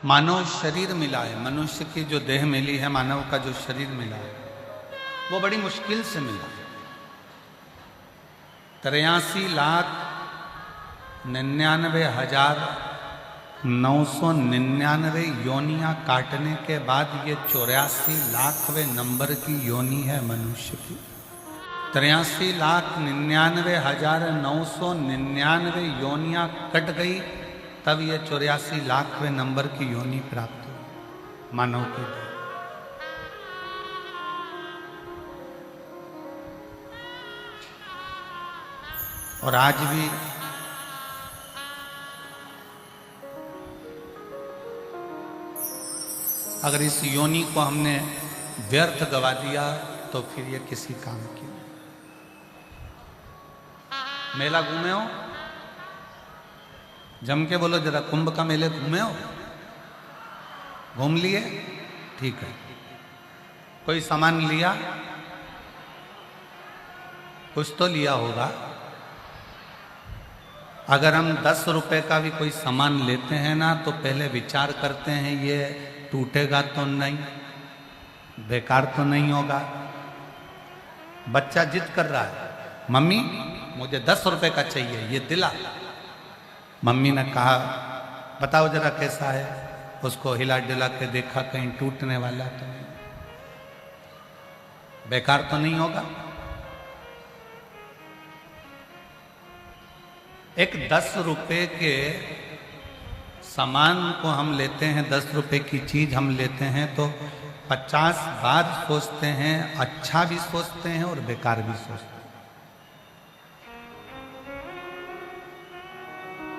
मानव शरीर मिला है, मनुष्य की जो देह मिली है, मानव का जो शरीर मिला है, वो बड़ी मुश्किल से मिला है। 83,99,999 योनियां काटने के बाद ये 84,00,000वें नंबर की योनि है मनुष्य की। 83,99,999 योनियां कट गई, तब ये 84,00,000वें नंबर की योनि प्राप्त हुई मानव की। और आज भी अगर इस योनि को हमने व्यर्थ गवा दिया तो फिर ये किसी काम की। मेला घूमे हो? जम के बोलो जरा, कुंभ का मेले घूमे हो? घूम लिए? ठीक है। कोई सामान लिया? कुछ तो लिया होगा। अगर हम 10 रुपए का भी कोई सामान लेते हैं ना, तो पहले विचार करते हैं ये टूटेगा तो नहीं, बेकार तो नहीं होगा। बच्चा जिद कर रहा है, मम्मी मुझे 10 रुपए का चाहिए, ये दिला। मम्मी ने कहा बताओ जरा कैसा है। उसको हिला डुला के देखा, कहीं टूटने वाला तो नहीं, बेकार तो नहीं होगा। एक 10 रुपए के सामान को हम लेते हैं, 10 रुपए की चीज हम लेते हैं तो 50 बार सोचते हैं, अच्छा भी सोचते हैं और बेकार भी सोचते हैं।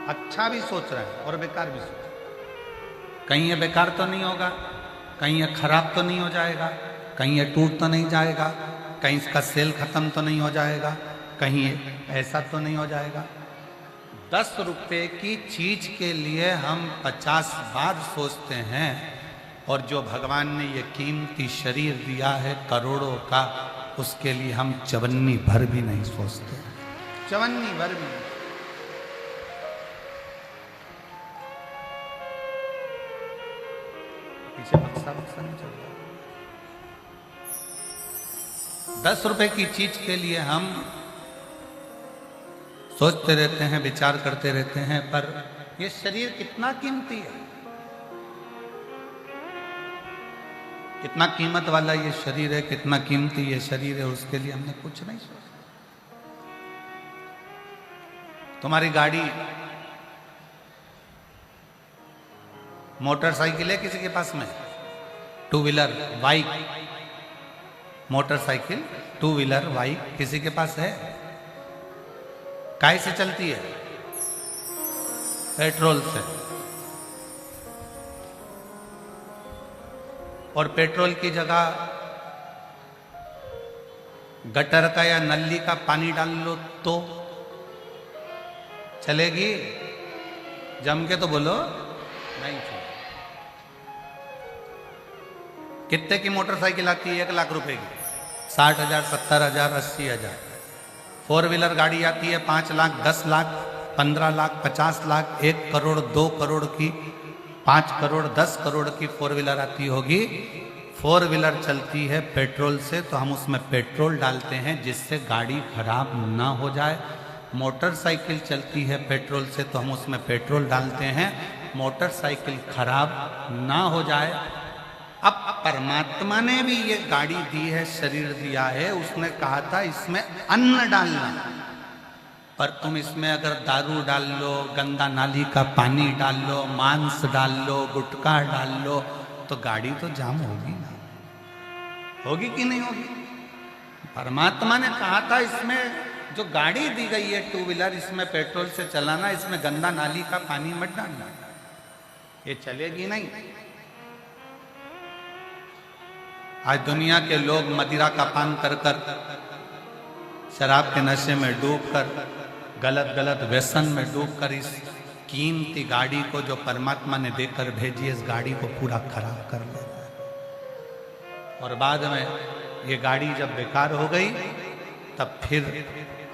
अच्छा भी सोच रहे हैं और बेकार भी सोच रहे हैं। कहीं ये बेकार तो नहीं होगा, कहीं ये खराब तो नहीं हो जाएगा, कहीं ये टूट तो नहीं जाएगा, कहीं इसका सेल खत्म तो नहीं हो जाएगा, कहीं ऐसा तो नहीं हो जाएगा। 10 रुपए की चीज के लिए हम 50 बार सोचते हैं, और जो भगवान ने ये कीमती शरीर दिया है करोड़ों का, उसके लिए हम चवन्नी भर भी नहीं सोचते। चवन्नी भर भी नहीं। पीछे बक्सा बक्सा नहीं चल रहा। 10 रुपए की चीज के लिए हम सोचते रहते हैं, विचार करते रहते हैं, पर ये शरीर कितना कीमती है, कितना कीमत वाला ये शरीर है, कितना कीमती ये शरीर है, उसके लिए हमने कुछ नहीं सोचा। तुम्हारी गाड़ी, मोटरसाइकिल है किसी के पास में? 2 wheeler bike, motorcycle 2 wheeler bike किसी के पास है? काहे से चलती है? पेट्रोल से। और पेट्रोल की जगह गटर का या नली का पानी डाल लो तो चलेगी? जम के तो बोलो नहीं चलेगी। कितने की मोटरसाइकिल आती है? 1 लाख रुपए की, 60,000, 70,000, 80,000। 4 व्हीलर गाड़ी आती है 5 लाख, 10 लाख, 15 लाख, 50 लाख, 1 करोड़, 2 करोड़ की, 5 करोड़, 10 करोड़ की 4 व्हीलर आती होगी। 4 व्हीलर चलती है पेट्रोल से, तो हम उसमें पेट्रोल डालते हैं जिससे गाड़ी खराब ना हो जाए। मोटरसाइकिल चलती है पेट्रोल से, तो हम उसमें पेट्रोल डालते हैं मोटरसाइकिल खराब ना हो जाए। अब परमात्मा ने भी ये गाड़ी दी है, शरीर दिया है, उसने कहा था इसमें अन्न डालना, पर तुम इसमें अगर दारू डाल लो, गंदा नाली का पानी डाल लो, मांस डाल लो, गुटखा डाल लो, तो गाड़ी तो जाम होगी ना। होगी कि नहीं होगी? परमात्मा ने कहा था इसमें जो गाड़ी दी गई है 2 व्हीलर, इसमें पेट्रोल से चलाना, इसमें गंदा नाली का पानी मत डालना, ये चलेगी नहीं। आज दुनिया के लोग मदिरा का पान कर कर, शराब के नशे में डूबकर, गलत गलत व्यसन में डूबकर इस कीमती गाड़ी को जो परमात्मा ने देकर भेजी, इस गाड़ी को पूरा खराब कर ले रहा है। और बाद में ये गाड़ी जब बेकार हो गई, तब फिर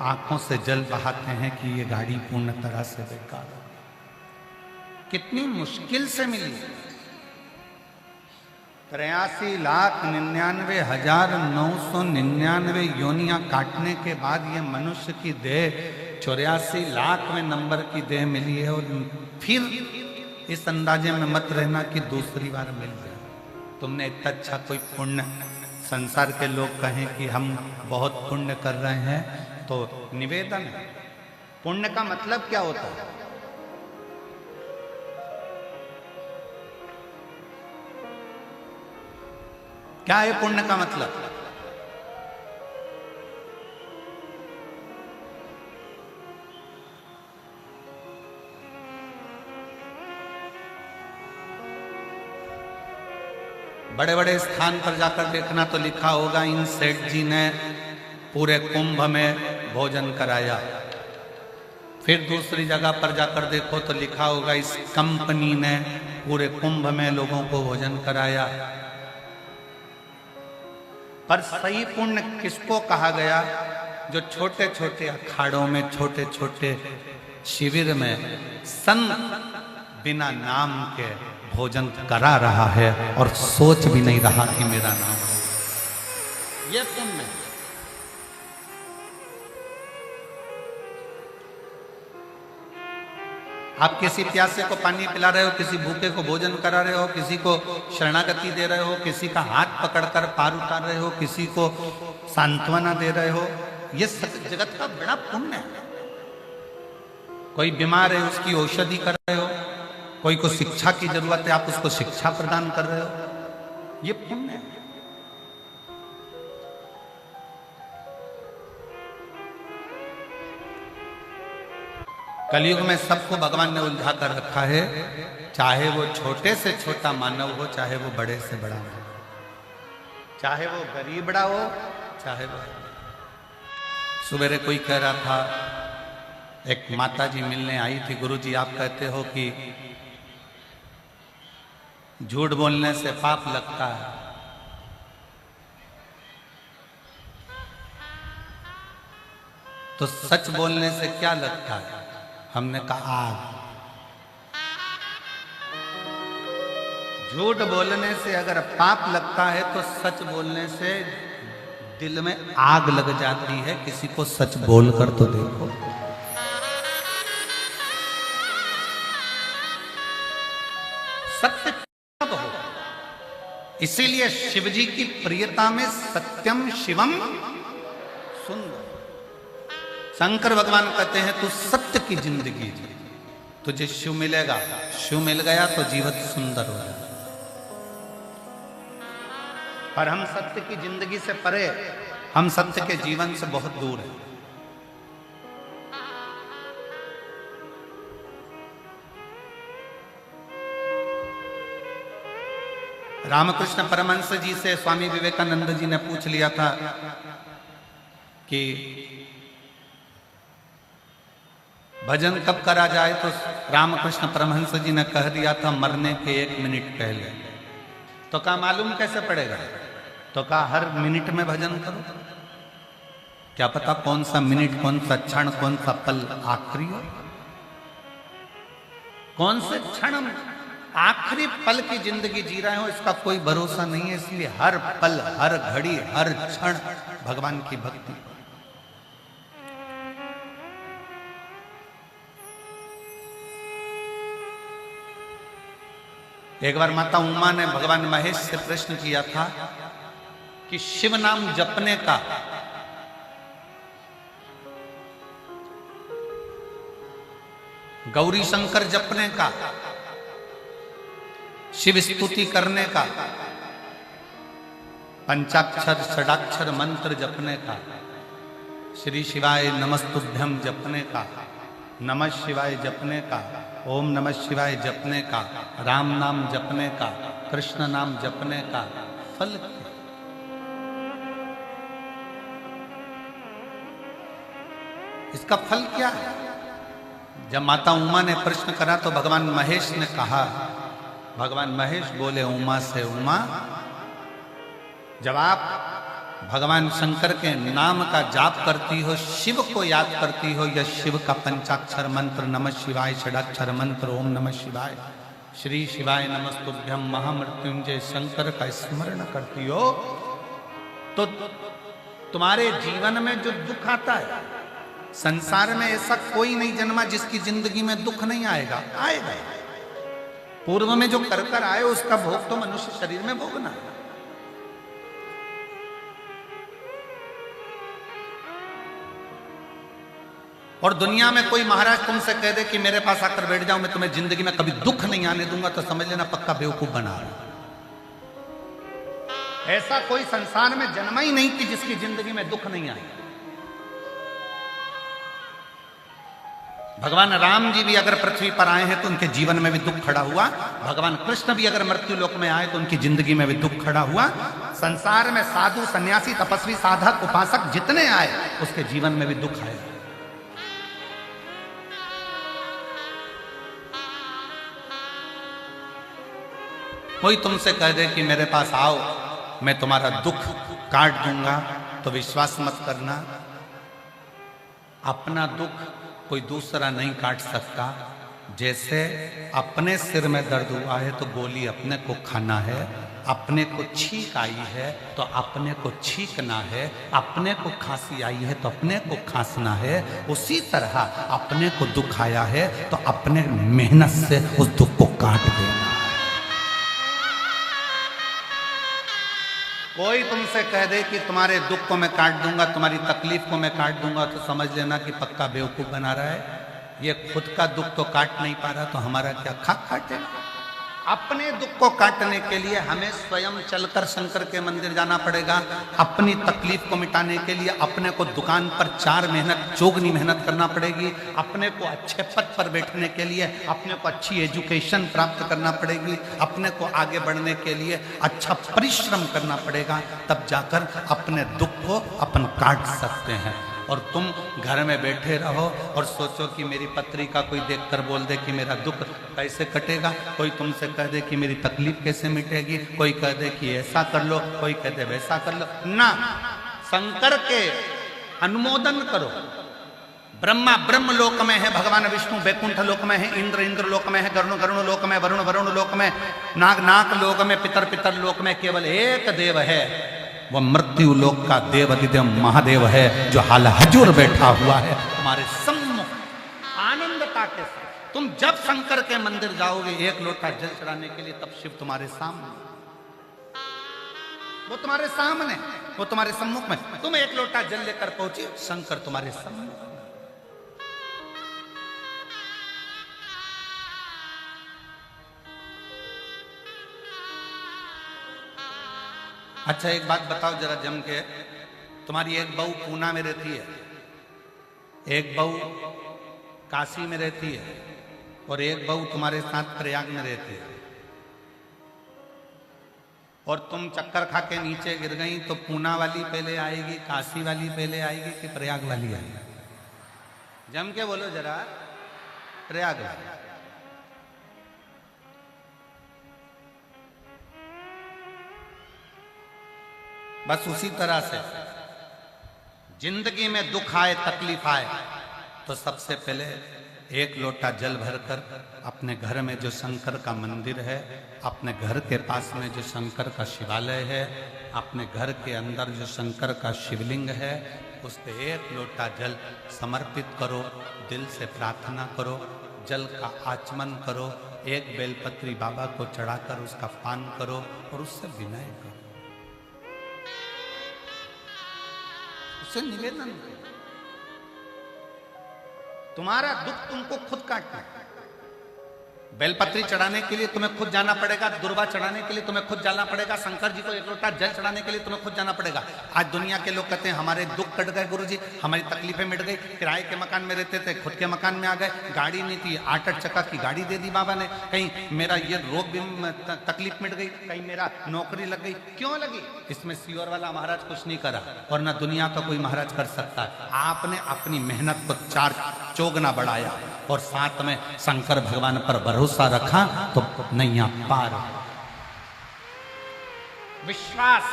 आंखों से जल बहाते हैं कि ये गाड़ी पूर्ण तरह से बेकार हो। कितनी मुश्किल से मिली, 83,99,999 योनियां काटने के बाद ये मनुष्य की देह 84,00,000वें नंबर की देह मिली है। और फिर इस अंदाजे में मत रहना कि दूसरी बार मिल जाए। तुमने इतना अच्छा कोई पुण्य, संसार के लोग कहें कि हम बहुत पुण्य कर रहे हैं, तो निवेदन है, पुण्य का मतलब क्या होता है? क्या है पुण्य का मतलब? बड़े बड़े स्थान पर जाकर देखना तो लिखा होगा इन सेठ जी ने पूरे कुंभ में भोजन कराया। फिर दूसरी जगह पर जाकर देखो तो लिखा होगा इस कंपनी ने पूरे कुंभ में लोगों को भोजन कराया। पर सही पुण्य किसको कहा गया? जो छोटे छोटे अखाड़ों में, छोटे छोटे शिविर में संत बिना नाम के भोजन करा रहा है और सोच भी नहीं रहा कि मेरा नाम है। ये पुण्य। आप किसी प्यासे को पानी पिला रहे हो, किसी भूखे को भोजन करा रहे हो, किसी को शरणागति दे रहे हो, किसी का हाथ पकड़कर पार उतार रहे हो, किसी को सांत्वना दे रहे हो, ये जगत का बड़ा पुण्य है। कोई बीमार है, उसकी औषधि कर रहे हो, कोई को शिक्षा की जरूरत है, आप उसको शिक्षा प्रदान कर रहे हो, ये पुण्य है। कलयुग में सबको भगवान ने उलझा कर रखा है, चाहे वो छोटे से छोटा मानव हो, चाहे वो बड़े से बड़ा हो, चाहे वो गरीबड़ा हो, चाहे वो। सवेरे कोई कह रहा था, एक माता जी मिलने आई थी, गुरुजी आप कहते हो कि झूठ बोलने से पाप लगता है, तो सच बोलने से क्या लगता है? हमने कहा आग। झूठ बोलने से अगर पाप लगता है तो सच बोलने से दिल में आग लग जाती है। किसी को सच बोलकर तो देखो। सत्य कब हो? इसीलिए शिवजी की प्रियता में सत्यम शिवम सुंदर। शंकर भगवान कहते हैं तू सत्य की जिंदगी जी, तुझे शिव मिलेगा, शिव मिल गया तो जीवन सुंदर हो जाएगा। पर हम सत्य की जिंदगी से परे, हम सत्य के जीवन से बहुत दूर हैं। रामकृष्ण परमहंस जी से स्वामी विवेकानंद जी ने पूछ लिया था कि भजन कब करा जाए, तो रामकृष्ण परमहंस जी ने कह दिया था मरने के 1 मिनट पहले। तो कहा मालूम कैसे पड़ेगा? तो कहा हर मिनट में भजन करो, क्या पता कौन सा मिनट, कौन सा क्षण, कौन सा पल आखिरी हो, कौन से क्षण आखिरी पल की जिंदगी जी रहे हो इसका कोई भरोसा नहीं है। इसलिए हर पल, हर घड़ी, हर क्षण भगवान की भक्ति। एक बार माता उमा ने भगवान महेश से प्रश्न किया था कि शिव नाम जपने का गौरी शंकर जपने का, शिव स्तुति करने का, पंचाक्षर षडाक्षर मंत्र जपने का, श्री शिवाय नमस्तुभ्यम जपने का, नमः शिवाय जपने का, ओम नमः शिवाय जपने का, राम नाम जपने का, कृष्ण नाम जपने का फल क्या? इसका फल क्या है? जब माता उमा ने प्रश्न करा तो भगवान महेश ने कहा, भगवान महेश बोले उमा से, उमा जब आप भगवान शंकर के नाम का जाप करती हो, शिव को याद करती हो, या शिव का पंचाक्षर मंत्र नमः शिवाय, षडाक्षर मंत्र ओम नमः शिवाय, श्री शिवाय नमस्तुभ्यम महामृत्युंजय शंकर का स्मरण करती हो तो तुम्हारे जीवन में जो दुख आता है, संसार में ऐसा कोई नहीं जन्मा जिसकी जिंदगी में दुख नहीं आएगा, आएगा। पूर्व में जो कर कर आए उसका भोग तो मनुष्य शरीर में भोगना है। और दुनिया में कोई महाराज तुमसे कह दे कि मेरे पास आकर बैठ जाओ, मैं तुम्हें जिंदगी में कभी दुख नहीं आने दूंगा, तो समझ लेना पक्का बेवकूफ बना रहा। ऐसा कोई संसार में जन्मा ही नहीं कि जिसकी जिंदगी में दुख नहीं आए। भगवान राम जी भी अगर पृथ्वी पर आए हैं तो उनके जीवन में भी दुख खड़ा हुआ। भगवान कृष्ण भी अगर मृत्यु लोक में आए तो उनकी जिंदगी में भी दुख खड़ा हुआ। संसार में साधु सन्यासी तपस्वी साधक उपासक जितने आए उसके जीवन में भी दुख आए। कोई तुमसे कह दे कि मेरे पास आओ मैं तुम्हारा दुख काट दूंगा, तो विश्वास मत करना। अपना दुख कोई दूसरा नहीं काट सकता। जैसे अपने सिर में दर्द हुआ है तो गोली अपने को खाना है, अपने को छींक आई है तो अपने को छींकना है, अपने को खांसी आई है तो अपने को खांसना है। उसी तरह अपने को दुख आया है तो अपने मेहनत से उस दुख को काट देना। कोई तुमसे कह दे कि तुम्हारे दुख को मैं काट दूंगा, तुम्हारी तकलीफ को मैं काट दूंगा, तो समझ लेना कि पक्का बेवकूफ बना रहा है। ये खुद का दुख तो काट नहीं पा रहा, तो हमारा क्या खाक काटे। अपने दुख को काटने के लिए हमें स्वयं चलकर शंकर के मंदिर जाना पड़ेगा। अपनी तकलीफ को मिटाने के लिए अपने को दुकान पर 4 मेहनत चौगनी मेहनत करना पड़ेगी। अपने को अच्छे पद पर बैठने के लिए अपने को अच्छी एजुकेशन प्राप्त करना पड़ेगी। अपने को आगे बढ़ने के लिए अच्छा परिश्रम करना पड़ेगा, तब जाकर अपने दुख को अपन काट सकते हैं। और तुम घर में बैठे रहो और सोचो कि मेरी पत्रिका कोई देखकर बोल दे कि मेरा दुख कैसे कटेगा, कोई तुमसे कह दे कि मेरी तकलीफ कैसे मिटेगी, कोई कह दे कि ऐसा कर लो, कोई कह दे वैसा कर लो ना। शंकर के अनुमोदन करो। ब्रह्मा ब्रह्म लोक में है, भगवान विष्णु वैकुंठ लोक में है, इंद्र इंद्र लोक में है, गरुण गरुण लोक में, वरुण वरुण लोक में, नाग नाग लोक में, पितर पितर लोक में केवल एक देव है। वो मृत्यु लोक का देव अधिदेव महादेव है जो हाल हजूर बैठा हुआ है तुम्हारे सम्मुख आनंदता के साथ। तुम जब शंकर के मंदिर जाओगे 1 लोटा जल चढ़ाने के लिए, तब शिव तुम्हारे सामने, वो तुम्हारे सामने, वो तुम्हारे सम्मुख में। तुम 1 लोटा जल लेकर पहुंचे, शंकर तुम्हारे सम्मुख। अच्छा एक बात बताओ जरा जम के, तुम्हारी एक बहू पूना में रहती है, एक बहू काशी में रहती है और एक बहू तुम्हारे साथ प्रयाग में रहती है, और तुम चक्कर खा के नीचे गिर गई तो पूना वाली पहले आएगी, काशी वाली पहले आएगी कि प्रयाग वाली आएगी? जम के बोलो जरा, प्रयाग वाली। बस उसी तरह से जिंदगी में दुख आए तकलीफ आए तो सबसे पहले 1 लोटा जल भरकर अपने घर में जो शंकर का मंदिर है, अपने घर के पास में जो शंकर का शिवालय है, अपने घर के अंदर जो शंकर का शिवलिंग है, उस पे 1 लोटा जल समर्पित करो, दिल से प्रार्थना करो, जल का आचमन करो, 1 बेलपत्री बाबा को चढ़ाकर उसका पान करो और उससे विनय करो, उससे निवेदन करो। तुम्हारा दुख तुमको खुद काटना है। बेलपत्री चढ़ाने के लिए तुम्हें खुद जाना पड़ेगा, दुर्वा चढ़ाने के लिए तुम्हें खुद जाना पड़ेगा, शंकर जी को 1 लोटा जल चढ़ाने के लिए तुम्हें खुद जाना पड़ेगा। आज दुनिया के लोग कहते हैं हमारे दुख कट गए गुरुजी, हमारी तकलीफें मिट गई, किराए के मकान में रहते थे खुद के मकान में आ गए, गाड़ी नहीं थी 8 चक्का की गाड़ी दे दी बाबा ने, कहीं मेरा ये रोग भी तकलीफ मिट गई, कहीं मेरा नौकरी लग गई। क्यों लगी? इसमें सीओर वाला महाराज कुछ नहीं करा और ना दुनिया का कोई महाराज कर सकता है। आपने अपनी मेहनत को 4 चौगुना बढ़ाया और साथ में शंकर भगवान पर भरोसा रखा तो नैया पार। विश्वास,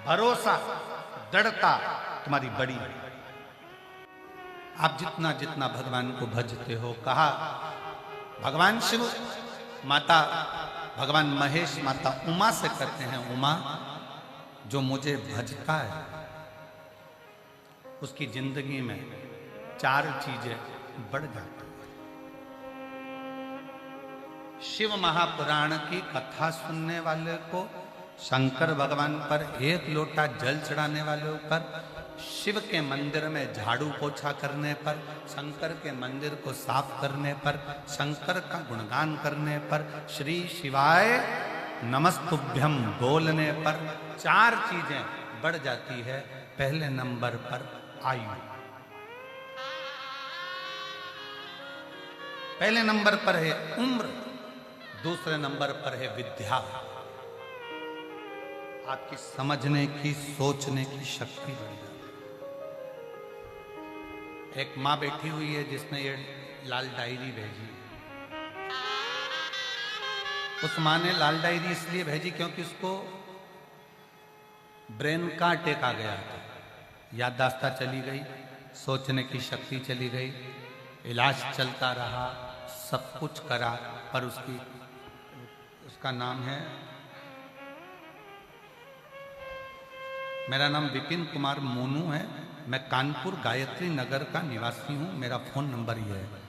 भरोसा, दृढ़ता तुम्हारी बड़ी। आप जितना जितना भगवान को भजते हो, कहा भगवान शिव माता भगवान महेश माता उमा से कहते हैं, उमा जो मुझे भजता है उसकी जिंदगी में 4 चीजें बढ़ जाती हैं। शिव महापुराण की कथा सुनने वाले को, शंकर भगवान पर 1 लोटा जल चढ़ाने वाले पर, शिव के मंदिर में झाड़ू पोछा करने पर, शंकर के मंदिर को साफ करने पर, शंकर का गुणगान करने पर, श्री शिवाय नमस्तुभ्यम बोलने पर 4 चीजें बढ़ जाती है। पहले नंबर पर आयु, पहले नंबर पर है उम्र, दूसरे नंबर पर है विद्या, आपकी समझने की, सोचने की शक्ति बढ़ जाती है। एक माँ बैठी हुई है जिसने ये लाल डायरी भेजी। उस माँ ने लाल डायरी इसलिए भेजी क्योंकि उसको ब्रेन का अटैक आ गया था, याददाश्त चली गई, सोचने की शक्ति चली गई, इलाज चलता रहा, सब कुछ करा, पर उसका नाम है, मेरा नाम विपिन कुमार मोनू है, मैं कानपुर गायत्री नगर का निवासी हूँ, मेरा फोन नंबर ये है,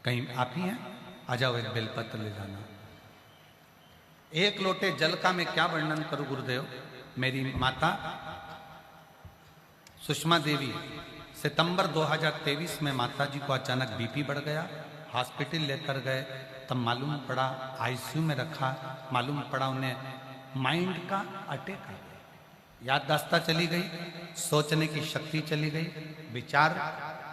कहीं आप ही हैं, आ जाओ, एक बेलपत्र ले जाना। 1 लोटे जल का मैं क्या वर्णन करूं गुरुदेव। मेरी माता सुषमा देवी, सितंबर 2023 में माता जी को अचानक बीपी बढ़ गया, हॉस्पिटल लेकर गए, तब मालूम पड़ा, आईसीयू में रखा, मालूम पड़ा उन्हें माइंड का अटैक आ गया, याददाश्त चली गई, सोचने की शक्ति चली गई, विचार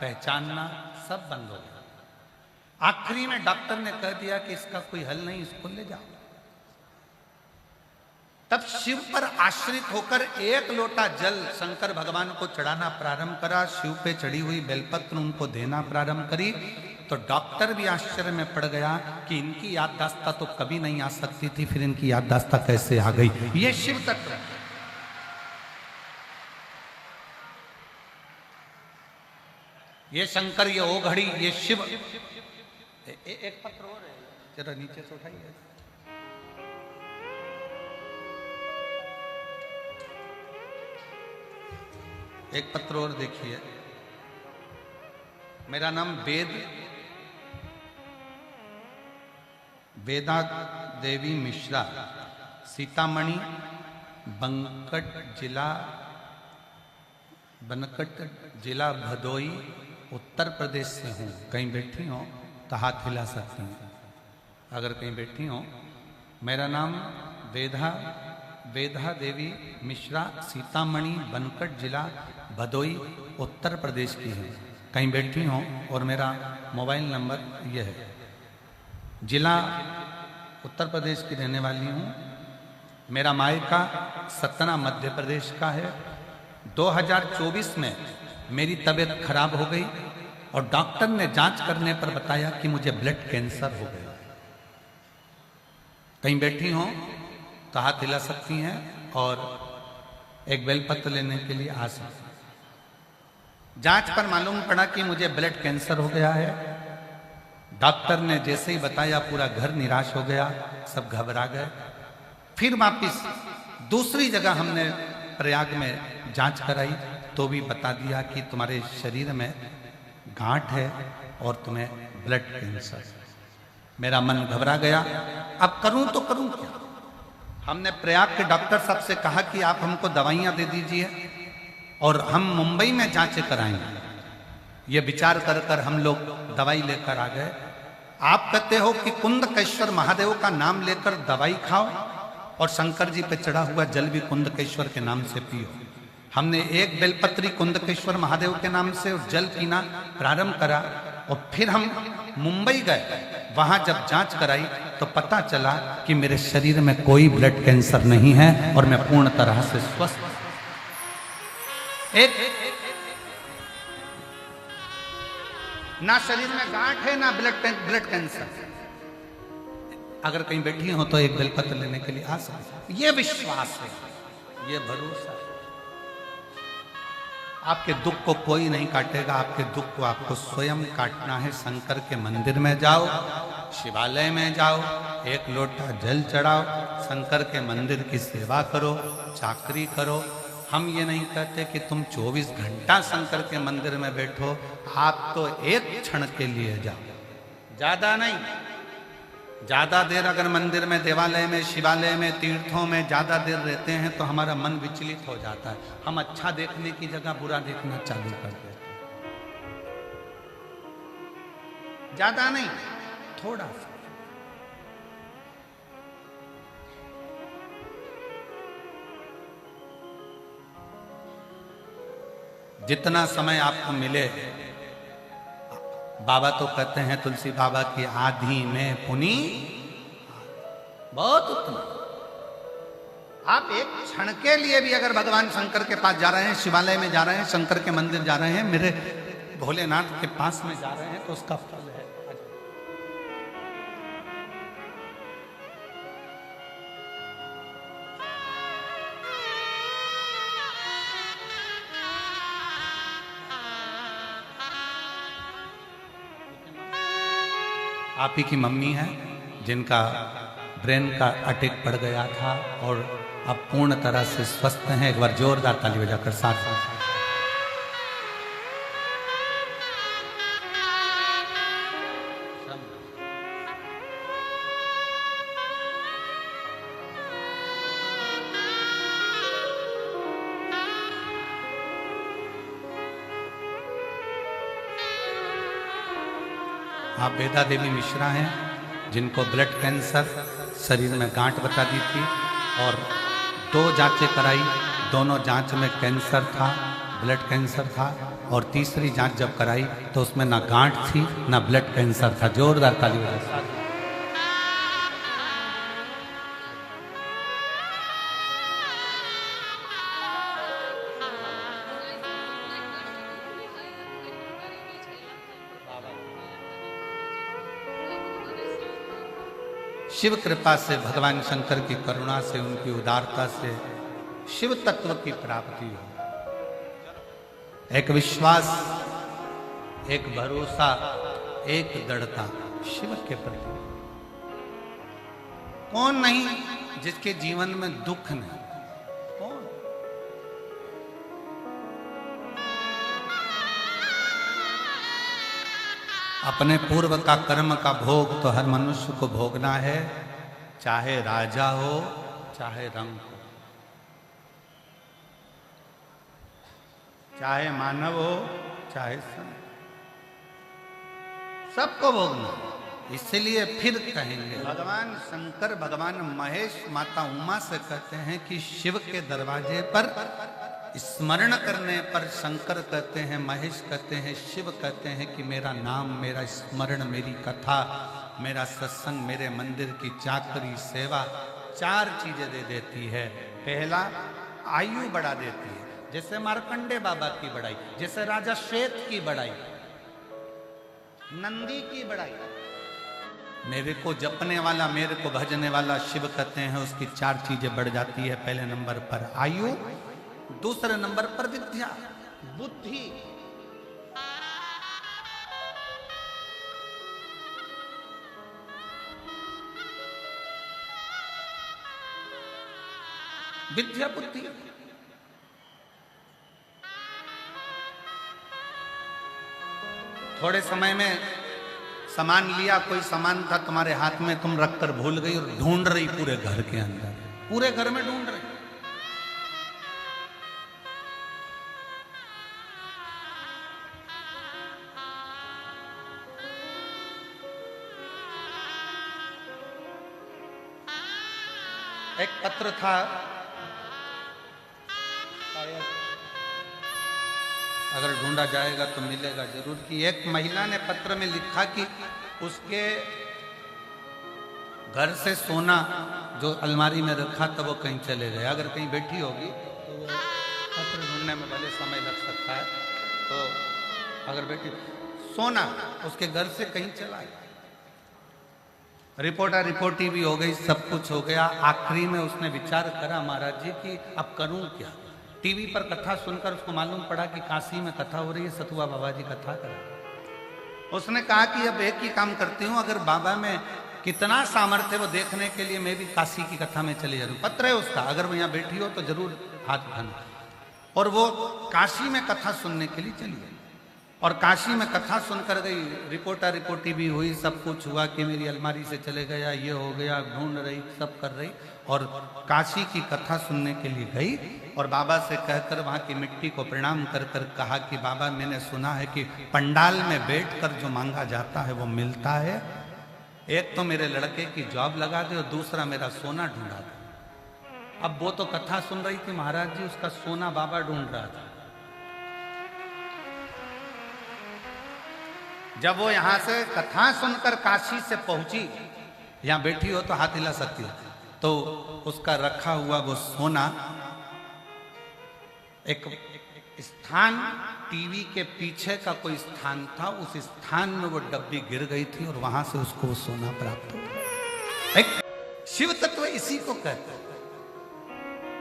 पहचानना सब बंद हो गया। आखिरी में डॉक्टर ने कह दिया कि इसका कोई हल नहीं, इसको ले जाओ। तब शिव पर आश्रित होकर 1 लोटा जल शंकर भगवान को चढ़ाना प्रारंभ करा, शिव पे चढ़ी हुई बेलपत्र उनको देना प्रारंभ करी, तो डॉक्टर भी आश्चर्य में पड़ गया कि इनकी याददाश्त तो कभी नहीं आ सकती थी, फिर इनकी याददाश्त कैसे आ गई। ये शिव तत्व, ये शंकर, ये ओ घड़ी, ये शिव। एक पत्र और है, जरा नीचे से उठाइए। एक पत्र और देखिए। मेरा नाम वेदा देवी मिश्रा, सीतामढ़ी बनकट जिला भदोई उत्तर प्रदेश से हूँ। कहीं बैठी हो तो हाथ हिला सकती हैं, अगर कहीं बैठी हो। मेरा नाम वेदा देवी मिश्रा, सीतामढ़ी बनकट जिला भदोई उत्तर प्रदेश की है, कहीं बैठी हो। और मेरा मोबाइल नंबर यह है। जिला उत्तर प्रदेश की रहने वाली हूँ। मेरा मायका सतना मध्य प्रदेश का है। 2024 में मेरी तबीयत खराब हो गई और डॉक्टर ने जांच करने पर बताया कि मुझे ब्लड कैंसर हो गया। कहीं बैठी हो तो हाथ हिला सकती हैं और एक बेलपत्र लेने के लिए आ सकती हैं। जांच पर मालूम पड़ा कि मुझे ब्लड कैंसर हो गया है। डॉक्टर ने जैसे ही बताया पूरा घर निराश हो गया, सब घबरा गए। फिर वापिस दूसरी जगह हमने प्रयाग में जांच कराई तो भी बता दिया कि तुम्हारे शरीर में गांठ है और तुम्हें ब्लड कैंसर। मेरा मन घबरा गया, अब करूं तो करूं क्या। हमने प्रयाग के डॉक्टर साहब से कहा कि आप हमको दवाइयां दे दीजिए और हम मुंबई में जांचें कराएंगे। ये विचार कर कर हम लोग दवाई लेकर आ गए। आप कहते हो कि कुंदकेश्वर महादेव का नाम लेकर दवाई खाओ और शंकर जी पे चढ़ा हुआ जल भी कुंदकेश्वर के नाम से पियो। हमने एक बेलपत्री कुंदकेश्वर महादेव के नाम से जल पीना प्रारंभ करा और फिर हम मुंबई गए। वहां जब जांच कराई तो पता चला कि मेरे शरीर में कोई ब्लड कैंसर नहीं है और मैं पूर्ण तरह से स्वस्थ। एक ना शरीर में गांठ है ना ब्लड कैंसर। अगर कहीं बैठी हो तो एक बेलपत्र लेने के लिए आ सकते। ये विश्वास है, ये भरोसा है। आपके दुख को कोई नहीं काटेगा, आपके दुख को आपको स्वयं काटना है। शंकर के मंदिर में जाओ, शिवालय में जाओ, एक लोटा जल चढ़ाओ, शंकर के मंदिर की सेवा करो, चाकरी करो। हम ये नहीं कहते कि तुम 24 घंटा शंकर के मंदिर में बैठो, आप तो एक क्षण के लिए जाओ, ज्यादा नहीं। ज्यादा देर अगर मंदिर में, देवालय में, शिवालय में, तीर्थों में ज्यादा देर रहते हैं तो हमारा मन विचलित हो जाता है। हम अच्छा देखने की जगह बुरा देखना चालू कर देते हैं। ज्यादा नहीं, थोड़ा सा। जितना समय आपको मिले, बाबा तो कहते हैं तुलसी बाबा की आधी में पुनी, बहुत उतना। आप एक क्षण के लिए भी अगर भगवान शंकर के पास जा रहे हैं, शिवालय में जा रहे हैं, शंकर के मंदिर जा रहे हैं, मेरे भोलेनाथ के पास में जा रहे हैं, तो उसका फल है। आप ही की मम्मी है जिनका ब्रेन का अटैक पड़ गया था और अब पूर्ण तरह से स्वस्थ हैं। एक बार जोरदार ताली बजाकर साथ साथ। आप वेदा देवी मिश्रा हैं जिनको ब्लड कैंसर, शरीर में गांठ बता दी थी और 2 जांचें कराई, दोनों जांच में कैंसर था, ब्लड कैंसर था, और तीसरी जांच जब कराई तो उसमें ना गांठ थी ना ब्लड कैंसर था। जोरदार ताली बजाइए। शिव कृपा से, भगवान शंकर की करुणा से, उनकी उदारता से शिव तत्व की प्राप्ति हो। एक विश्वास, एक भरोसा, एक दृढ़ता शिव के प्रति। कौन नहीं जिसके जीवन में दुख नहीं? कौन? अपने पूर्व का कर्म का भोग तो हर मनुष्य को भोगना है, चाहे राजा हो चाहे रंक हो, चाहे मानव हो चाहे संत, सबको भोगना। इसलिए फिर कहेंगे भगवान शंकर, भगवान महेश माता उमा से कहते हैं कि शिव के दरवाजे पर स्मरण करने पर शंकर कहते हैं, महेश कहते हैं, शिव कहते हैं कि मेरा नाम, मेरा स्मरण, मेरी कथा, मेरा सत्संग, मेरे मंदिर की चाकरी, सेवा 4 चीजें दे देती है। पहला, आयु बढ़ा देती है, जैसे मार्कंडे बाबा की बढ़ाई, जैसे राजा श्वेत की बढ़ाई, नंदी की बढ़ाई। मेरे को जपने वाला, मेरे को भजने वाला शिव कहते हैं, उसकी 4 चीजें बढ़ जाती है। पहले नंबर पर आयु, दूसरे नंबर पर विद्या, बुद्धि, विद्या बुद्धि। थोड़े समय में सामान लिया, कोई सामान था तुम्हारे हाथ में, तुम रखकर भूल गई और ढूंढ रही पूरे घर के अंदर, पूरे घर में ढूंढ रही। एक पत्र था, अगर ढूंढा जाएगा तो मिलेगा जरूर, कि एक महिला ने पत्र में लिखा कि उसके घर से सोना जो अलमारी में रखा था वो कहीं चले गए। अगर कहीं बैठी होगी तो वो पत्र ढूंढने में भले समय लग सकता है, तो अगर बैठी, सोना उसके घर से कहीं चला गया। रिपोर्टी भी हो गई, सब कुछ हो गया। आखिरी में उसने विचार करा महाराज जी कि अब करूं क्या। टीवी पर कथा सुनकर उसको मालूम पड़ा कि काशी में कथा हो रही है, सतुआ बाबा जी कथा कर। उसने कहा कि अब एक ही काम करती हूँ, अगर बाबा में कितना सामर्थ्य वो देखने के लिए मैं भी काशी की कथा में चले जाऊँ। पत्र है उसका, अगर वो यहाँ बैठी हो तो जरूर हाथ उठाना। और वो काशी में कथा सुनने के लिए चली गई और काशी में कथा सुनकर गई। रिपोर्टी भी हुई, सब कुछ हुआ कि मेरी अलमारी से चले गया, ये हो गया, ढूंढ रही, सब कर रही। और काशी की कथा सुनने के लिए गई और बाबा से कहकर वहाँ की मिट्टी को प्रणाम कर कर कहा कि बाबा मैंने सुना है कि पंडाल में बैठकर जो मांगा जाता है वो मिलता है। एक तो मेरे लड़के की जॉब लगा दे और दूसरा मेरा सोना ढूंढा दे। अब वो तो कथा सुन रही थी महाराज जी, उसका सोना बाबा ढूंढ रहा था। जब वो यहां से कथा सुनकर काशी से पहुंची, यहां बैठी हो तो हाथ हिला सकती है, तो उसका रखा हुआ वो सोना एक स्थान, टीवी के पीछे का कोई स्थान था, उस स्थान में वो डब्बी गिर गई थी और वहां से उसको वो सोना प्राप्त हो। एक शिव तत्व इसी को कहते हैं।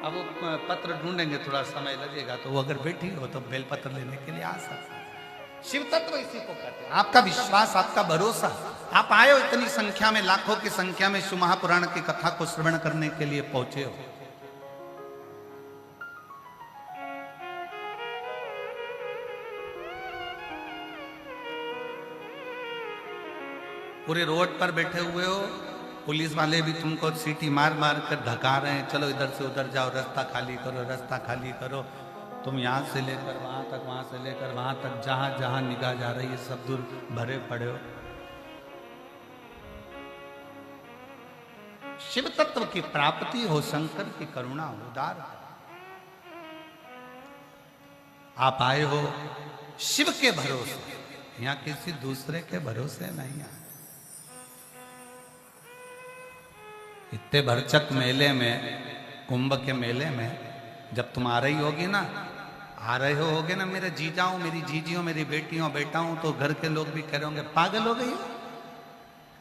अब वो पत्र ढूंढेंगे, थोड़ा समय लगेगा, तो वो अगर बैठी हो तो बेलपत्र लेने के लिए आ सकते। शिव तत्व इसी को कहते हैं। आपका विश्वास, आपका भरोसा, आप आए हो इतनी संख्या में, लाखों की संख्या में शिव महापुराण की कथा को श्रवण करने के लिए पहुंचे हो। पूरे रोड पर बैठे हुए हो, पुलिस वाले भी तुमको सीटी मार मार कर धका रहे हैं, चलो इधर से उधर जाओ, रास्ता खाली करो, रास्ता खाली करो। तुम यहाँ से लेकर वहाँ तक, वहाँ से लेकर वहाँ तक, जहाँ जहाँ निगाह जा रही है सब दूर भरे पड़े हो। शिव तत्व की प्राप्ति हो, शंकर की करुणा हो, उदार। आप आए हो शिव के भरोसे, यहाँ किसी दूसरे के भरोसे नहीं आए। इतने भरचक मेले में, कुंभ के मेले में जब तुम आ रही होगी ना, आ रहे होगे ना मेरे जीजाओं, मेरी जीजियों, मेरी बेटियों, बेटाओं, तो घर के लोग भी कह रहे होंगे पागल हो गई।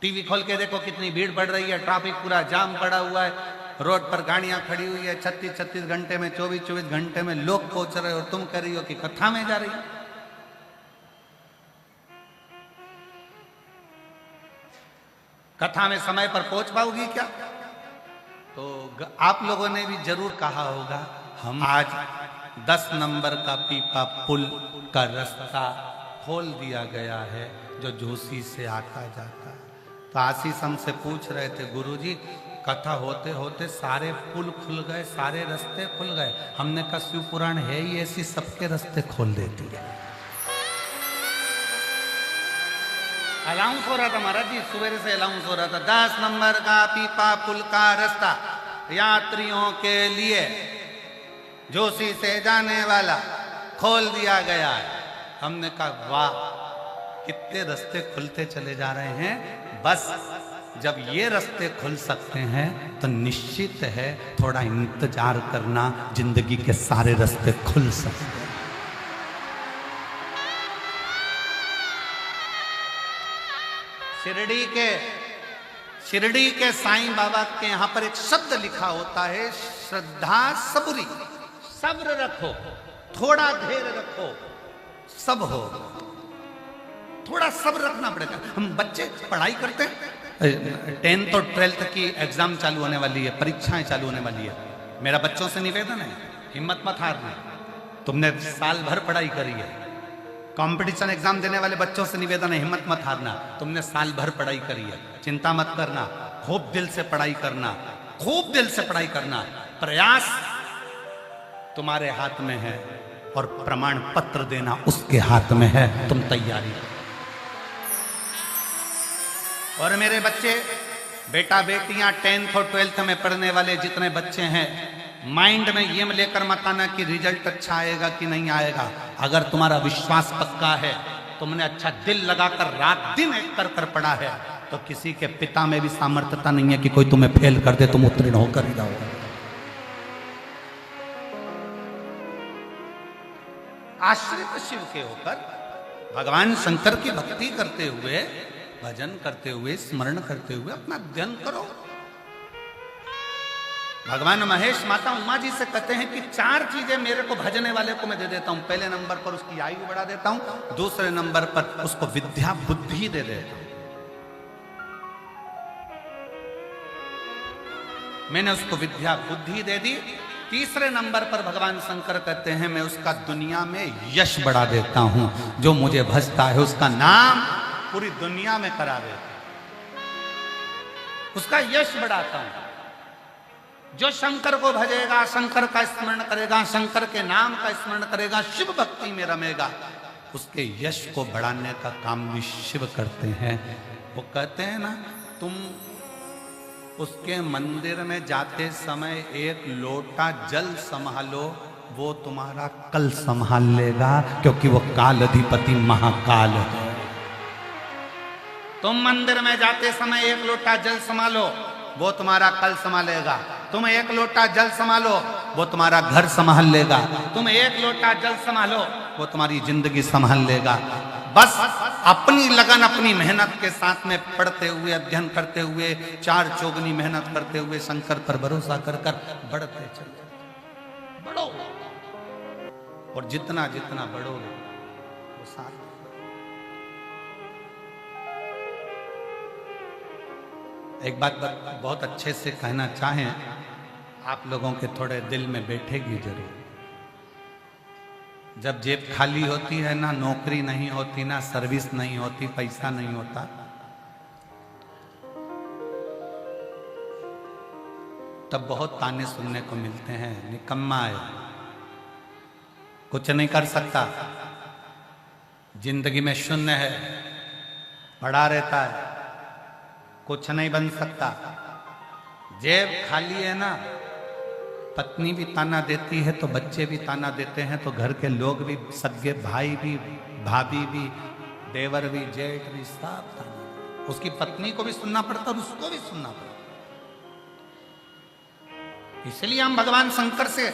टीवी खोल के देखो कितनी भीड़ बढ़ रही है, ट्रैफिक पूरा जाम पड़ा हुआ है, रोड पर गाड़ियां खड़ी हुई है, 36-36 घंटे में, 24-24 घंटे में लोग पहुंच रहे हो, और तुम कह रही हो कि कथा में जा रही हो। कथा में समय पर पहुंच पाओगी क्या? तो आप लोगों ने भी जरूर कहा होगा, हम आज 10 नंबर का पीपा पुल का रास्ता खोल दिया गया है जो जोशी से आता जाता है। तो आशीष हमसे पूछ रहे थे, गुरुजी कथा होते होते सारे पुल खुल गए, सारे रास्ते खुल गए। हमने कहा शिव पुराण है ही ऐसी, सबके रास्ते खोल देती है। अलाउंस हो रहा था महाराज जी, सवेरे से अलाउंस हो रहा था, 10 नंबर का पीपा पुल का रास्ता यात्रियों के लिए जोशी से जाने वाला खोल दिया गया है। हमने कहा वाह, कितने रास्ते खुलते चले जा रहे हैं। बस जब ये रास्ते खुल सकते हैं तो निश्चित है थोड़ा इंतजार करना, जिंदगी के सारे रास्ते खुल सकते हैं। शिरडी के साईं बाबा के यहां पर एक शब्द लिखा होता है, श्रद्धा सबुरी। सब्र रखो, थोड़ा धैर्य रखो, सब हो। थोड़ा सब्र रखना पड़ेगा। हम बच्चे पढ़ाई करते हैं, 10th और 12th की एग्जाम चालू होने वाली है, परीक्षाएं चालू होने वाली है। मेरा बच्चों से निवेदन है, हिम्मत मत हारना। तुमने साल भर पढ़ाई करी है, कंपटीशन एग्जाम देने वाले बच्चों से निवेदन है, हिम्मत मत हारना। तुमने साल भर पढ़ाई करी है, चिंता मत करना, खूब दिल से पढ़ाई करना, खूब दिल से पढ़ाई करना। प्रयास तुम्हारे हाथ में है और प्रमाण पत्र देना उसके हाथ में है। तुम तैयारी करो। और मेरे बच्चे, बेटा बेटियां, 10th और 12th में पढ़ने वाले जितने बच्चे हैं, माइंड में ये लेकर मत आना कि रिजल्ट अच्छा आएगा कि नहीं आएगा। अगर तुम्हारा विश्वास पक्का है, तुमने अच्छा दिल लगाकर रात दिन एक कर कर पढ़ा है, तो किसी के पिता में भी सामर्थ्यता नहीं है कि कोई तुम्हें फेल कर दे, तुम उत्तीर्ण होकर ही जाओगे। आश्रित शिव के होकर भगवान शंकर की भक्ति करते हुए, भजन करते हुए, स्मरण करते हुए अपना अध्ययन करो। भगवान महेश माता उमा जी से कहते हैं कि 4 चीजें मेरे को भजने वाले को मैं दे देता हूं। पहले नंबर पर उसकी आयु बढ़ा देता हूं, दूसरे नंबर पर उसको विद्या बुद्धि दे देता हूं, मैंने उसको विद्या बुद्धि दे दी। तीसरे नंबर पर भगवान शंकर कहते हैं मैं उसका दुनिया में यश बढ़ा देता हूं। जो मुझे भजता है उसका नाम पूरी दुनिया में करा देता हूं, उसका यश बढ़ाता हूं। जो शंकर को भजेगा, शंकर का स्मरण करेगा, शंकर के नाम का स्मरण करेगा, शिव भक्ति में रमेगा, उसके यश को बढ़ाने का काम भी शिव करते हैं। वो कहते हैं ना, तुम उसके मंदिर में जाते समय एक लोटा जल संभालो, वो तुम्हारा कल संभाल लेगा, क्योंकि वो काल अधिपति महाकाल है। तुम मंदिर में जाते समय एक लोटा जल संभालो, वो तुम्हारा कल संभालेगा। तुम एक लोटा जल संभालो, वो तुम्हारा घर संभाल लेगा। तुम एक लोटा जल संभालो, वो तुम्हारी जिंदगी संभाल लेगा। बस अपनी लगन, अपनी मेहनत के साथ में पढ़ते हुए, अध्ययन करते हुए, चार चौगुनी मेहनत करते हुए, शंकर पर भरोसा कर कर बढ़ते चलो, बढ़ो। और जितना जितना बढ़ोगे वो साथ। एक बात बहुत अच्छे से कहना चाहें, आप लोगों के थोड़े दिल में बैठेगी जरूर। जब जेब खाली होती है ना, नौकरी नहीं होती, ना सर्विस नहीं होती, पैसा नहीं होता, तब बहुत ताने सुनने को मिलते हैं, निकम्मा है, कुछ नहीं कर सकता, जिंदगी में शून्य है, पड़ा रहता है, कुछ नहीं बन सकता। जेब खाली है ना, पत्नी भी ताना देती है तो बच्चे भी ताना देते हैं, तो घर के लोग भी, सगे भाई भी, भाभी भी, देवर भी, जेठ भी, सब ताना। उसकी पत्नी को भी सुनना पड़ता और उसको भी सुनना पड़ता। इसलिए हम भगवान शंकर से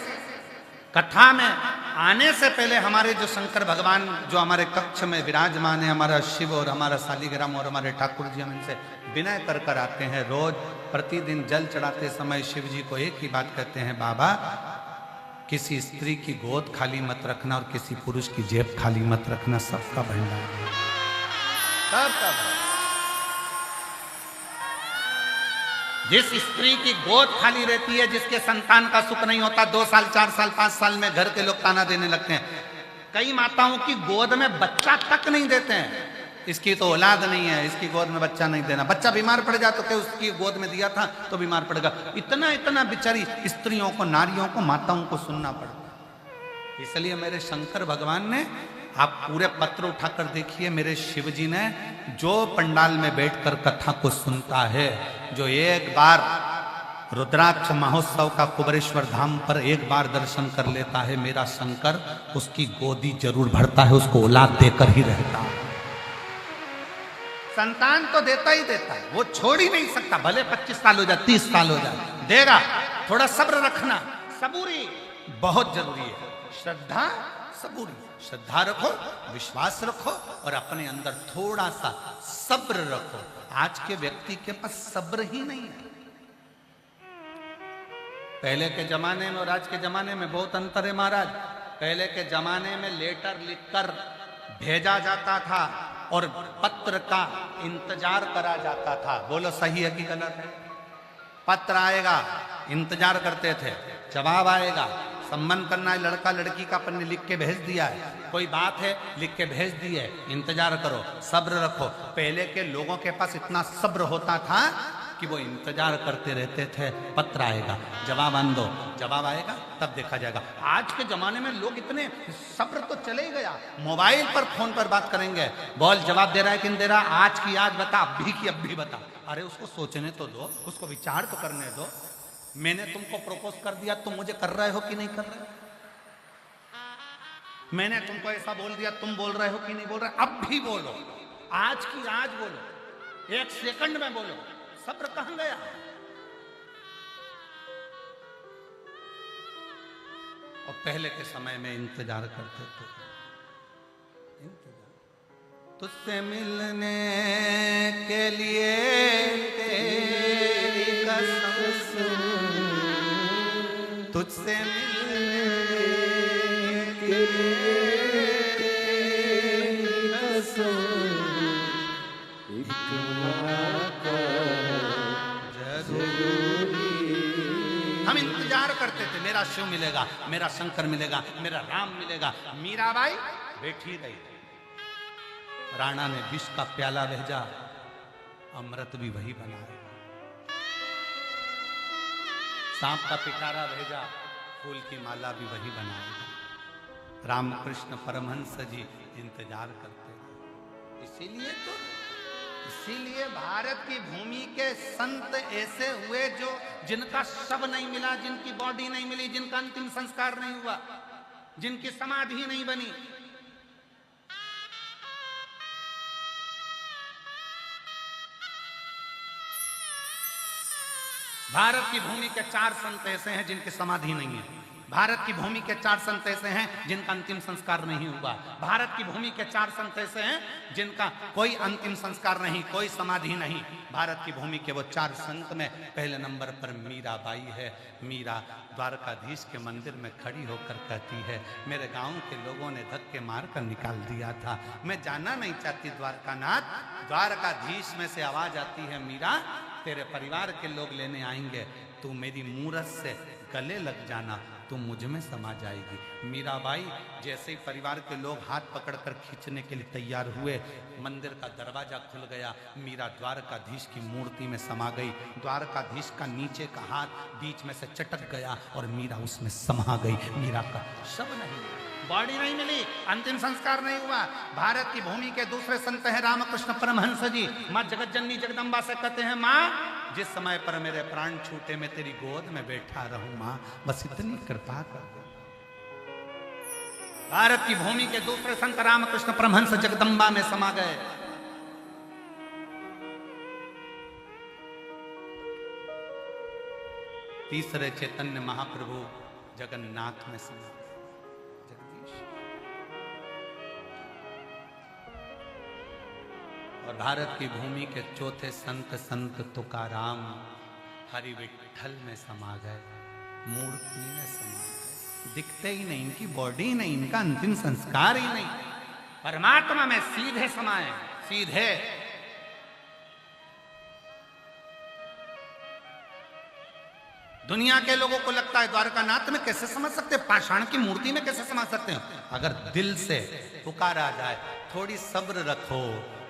कथा में आने से पहले हमारे जो शंकर भगवान जो हमारे कक्ष में विराजमान है, हमारा शिव और हमारा शालिग्राम और हमारे ठाकुर जी, हम इनसे विनय कर कर आते हैं। रोज प्रतिदिन जल चढ़ाते समय शिव जी को एक ही बात कहते हैं, बाबा किसी स्त्री की गोद खाली मत रखना और किसी पुरुष की जेब खाली मत रखना, सबका भंडार सबका। जिस स्त्री की गोद खाली रहती है, जिसके संतान का सुख नहीं होता, 2 साल 4 साल 5 साल में घर के लोग ताना देने लगते हैं। कई माताओं की गोद में बच्चा तक नहीं देते हैं, इसकी तो औलाद नहीं है, इसकी गोद में बच्चा नहीं देना। बच्चा बीमार पड़ जाए तो क्या उसकी गोद में दिया था तो बीमार पड़ेगा। इतना इतना बेचारी स्त्रियों को, नारियों को, माताओं को सुनना पड़ता। इसलिए मेरे शंकर भगवान ने, आप पूरे पत्र उठाकर देखिए, मेरे शिव जी ने जो पंडाल में बैठकर कथा को सुनता है, जो एक बार रुद्राक्ष महोत्सव का कुबरेश्वर धाम पर एक बार दर्शन कर लेता है, मेरा शंकर उसकी गोदी जरूर भरता है, उसको औलाद देकर ही रहता है। संतान तो देता ही देता है, वो छोड़ ही नहीं सकता, भले 25 साल हो जाए, 30 साल हो जाए, देगा। थोड़ा सब्र रखना, सबूरी बहुत जरूरी है। श्रद्धा, सबूरी, श्रद्धा रखो, विश्वास रखो और अपने अंदर थोड़ा सा सब्र रखो। आज के व्यक्ति के पास सब्र ही नहीं है। पहले के जमाने में और आज के जमाने में बहुत अंतर है महाराज। पहले के जमाने में लेटर लिखकर भेजा जाता था और पत्र का इंतजार करा जाता था। बोलो सही है कि गलत है? पत्र आएगा, इंतजार करते थे, जवाब आएगा, संबंध करना है, लड़का लड़की का अपन ने लिख के भेज दिया है, कोई बात है लिख के भेज दी है, इंतजार करो, सब्र रखो। पहले के लोगों के पास इतना सब्र होता था कि वो इंतजार करते रहते थे, पत्र आएगा, जवाब आन दो, जवाब आएगा तब देखा जाएगा। आज के जमाने में लोग इतने, सब्र तो चले ही गया, मोबाइल पर फोन पर बात करेंगे, बोल जवाब दे रहा है कि नहीं दे रहा, आज की आज बता, अभी की अभी बता। अरे उसको सोचने तो दो, उसको विचार तो करने दो। मैंने तुमको प्रपोज कर दिया, तुम मुझे कर रहे हो कि नहीं कर रहे? मैंने तुमको ऐसा बोल दिया, तुम बोल रहे हो कि नहीं बोल रहे? अब भी बोलो, आज की आज बोलो, 1 सेकंड में बोलो। सब्र कहां गया? और पहले के समय में इंतजार करते थे, तुझसे मिलने के लिए तेरी कसम, तुझसे मिलने के लिए तेरी कसम, एक मुलाकात जरूरी हम इंतजार करते थे, मेरा शिव मिलेगा, मेरा शंकर मिलेगा, मेरा राम मिलेगा। मीराबाई बैठी रही। राणा ने विष का प्याला भेजा, अमृत भी वही बनाया। सांप का पिटारा भेजा, फूल की माला भी वही बनाएगा। रामकृष्ण परमहंस जी इंतजार करते हैं। इसीलिए भारत की भूमि के संत ऐसे हुए जो जिनका शव नहीं मिला, जिनकी बॉडी नहीं मिली, जिनका अंतिम संस्कार नहीं हुआ, जिनकी समाधि नहीं बनी। भारत की भूमि के 4 संत ऐसे हैं जिनकी समाधि नहीं है। भारत की भूमि के 4 संत ऐसे हैं जिनका अंतिम संस्कार नहीं हुआ। भारत की भूमि के 4 संत ऐसे हैं जिनका कोई अंतिम संस्कार नहीं, कोई समाधि नहीं। भारत की भूमि के वो 4 संत में पहले नंबर पर मीराबाई है। मीरा द्वारकाधीश के मंदिर में खड़ी होकर कहती है, मेरे गांव के लोगों ने धक्के मार कर निकाल दिया था, मैं जाना नहीं चाहती द्वारकानाथ। द्वारकाधीश में से आवाज आती है, मीरा तेरे परिवार के लोग लेने आएंगे, तू मेरी मूरत से गले लग जाना, तू मुझ में समा जाएगी। मीराबाई जैसे ही परिवार के लोग हाथ पकड़कर खींचने के लिए तैयार हुए, मंदिर का दरवाजा खुल गया। मीरा द्वारकाधीश की मूर्ति में समा गई। द्वारकाधीश का नीचे का हाथ बीच में से चटक गया और मीरा उसमें समा गई। मीरा का शव नहीं, बॉडी नहीं मिली, अंतिम संस्कार नहीं हुआ। भारत की भूमि के दूसरे संत हैं रामकृष्ण परमहंस जी। माँ जगतजननी जगदम्बा से कहते हैं, माँ जिस समय पर मेरे प्राण छूटे मैं तेरी गोद में बैठा रहूं, माँ बस इतनी कृपा कर दो। भारत की भूमि के दूसरे संत रामकृष्ण परमहंस जगदम्बा में समा गए। तीसरे चैतन्य महाप्रभु जगन्नाथ में समा गए। और भारत की भूमि के चौथे संत तुकाराम हरि विठ्ठल में समा गए, मूर्ति में समा गए। दिखते ही नहीं, इनकी बॉडी नहीं, इनका अंतिम संस्कार ही नहीं, परमात्मा में सीधे समाए, सीधे। दुनिया के लोगों को लगता है द्वारकानाथ में कैसे समझ सकते, पाषाण की मूर्ति में कैसे समझ सकते हैं। अगर दिल से पुकारा जाए, थोड़ी सब्र रखो,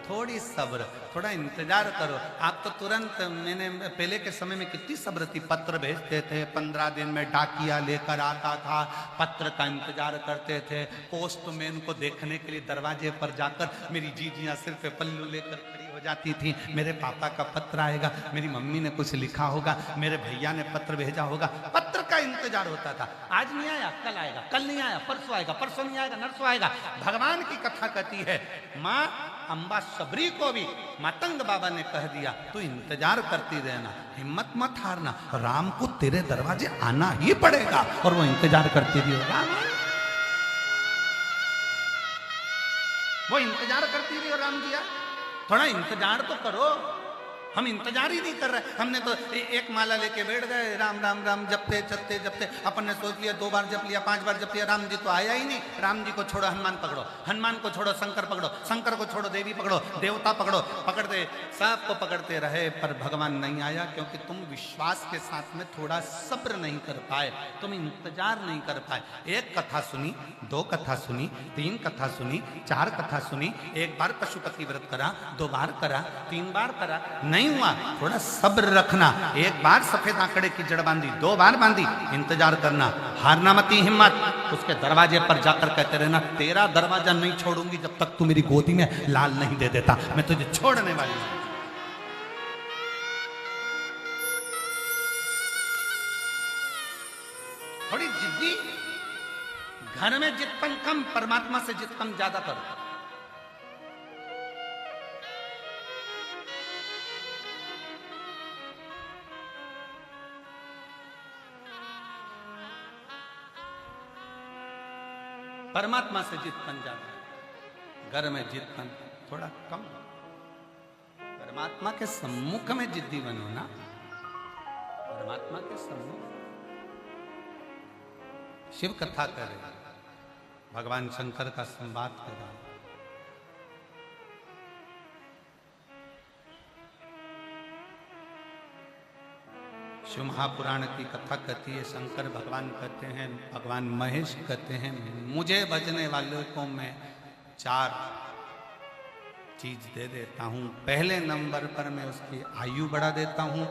थोड़ी सब्र, थोड़ा इंतजार करो। आप तो तुरंत, मैंने पहले के समय में कितनी सब्र थी, पत्र भेजते थे, 15 दिन में डाकिया लेकर आता था, पत्र का इंतजार करते थे। पोस्टमैन को देखने के लिए दरवाजे पर जाकर मेरी जीजियां सिर पे पल्लू लेकर खड़ी हो जाती थी, मेरे पापा का पत्र आएगा, मेरी मम्मी ने कुछ लिखा होगा, मेरे भैया ने पत्र भेजा होगा। पत्र का इंतजार होता था। आज नहीं आया, कल आएगा, कल नहीं आया, परसों आएगा, परसों नहीं आएगा, नरसों आएगा। भगवान की कथा कहती है, माँ अम्बा सबरी को भी मातंग बाबा ने कह दिया, तू इंतजार करती रहना, हिम्मत मत हारना, राम को तेरे दरवाजे आना ही पड़ेगा। और वो इंतजार करती रही, राम वो इंतजार करती रही। और राम दिया, थोड़ा इंतजार तो करो, हम इंतजार ही नहीं कर रहे। हमने तो एक माला लेके बैठ गए, राम राम राम जपते जपते जपते अपन ने सोच लिया 2 बार जप लिया, 5 बार जप लिया, राम जी तो आया ही नहीं। राम जी को छोड़ो, हनुमान पकड़ो, हनुमान को छोड़ो, शंकर पकड़ो, शंकर को छोड़ो, देवी पकड़ो, देवता पकड़ो, पकड़ते सबको पकड़ते रहे, पर भगवान नहीं आया। क्योंकि तुम विश्वास के साथ में थोड़ा सब्र नहीं कर पाए, तुम इंतजार नहीं कर पाए। 1 कथा सुनी, 2 कथा सुनी, 3 कथा सुनी, 4 कथा सुनी, 1 बार पशुपति व्रत करा, 2 बार करा, 3 बार करा, नहीं हुआ, थोड़ा सब्र रखना। 1 बार सफेद आंकड़े की जड़ बांधी, 2 बार बांधी, इंतजार करना, हारना मती हिम्मत। उसके दरवाजे पर जाकर कहते रहना, तेरा दरवाजा नहीं छोड़ूंगी जब तक तू मेरी गोदी में लाल नहीं दे देता, मैं तुझे छोड़ने वाली हूं। थोड़ी जिद्दी, घर में जिदपन कम, परमात्मा से जिदपन ज्यादा करो। परमात्मा से जिदपन ज्यादा, घर में जिदपन थोड़ा कम। परमात्मा के सम्मुख में जिद्दी बनो ना, परमात्मा के सम्मुख। शिव कथा करे, भगवान शंकर का संवाद करे, शिव महापुराण की कथा कहती है, शंकर भगवान कहते हैं, भगवान महेश कहते हैं, मुझे भजने वालों को मैं 4 चीज दे देता हूँ। पहले नंबर पर मैं उसकी आयु बढ़ा देता हूँ,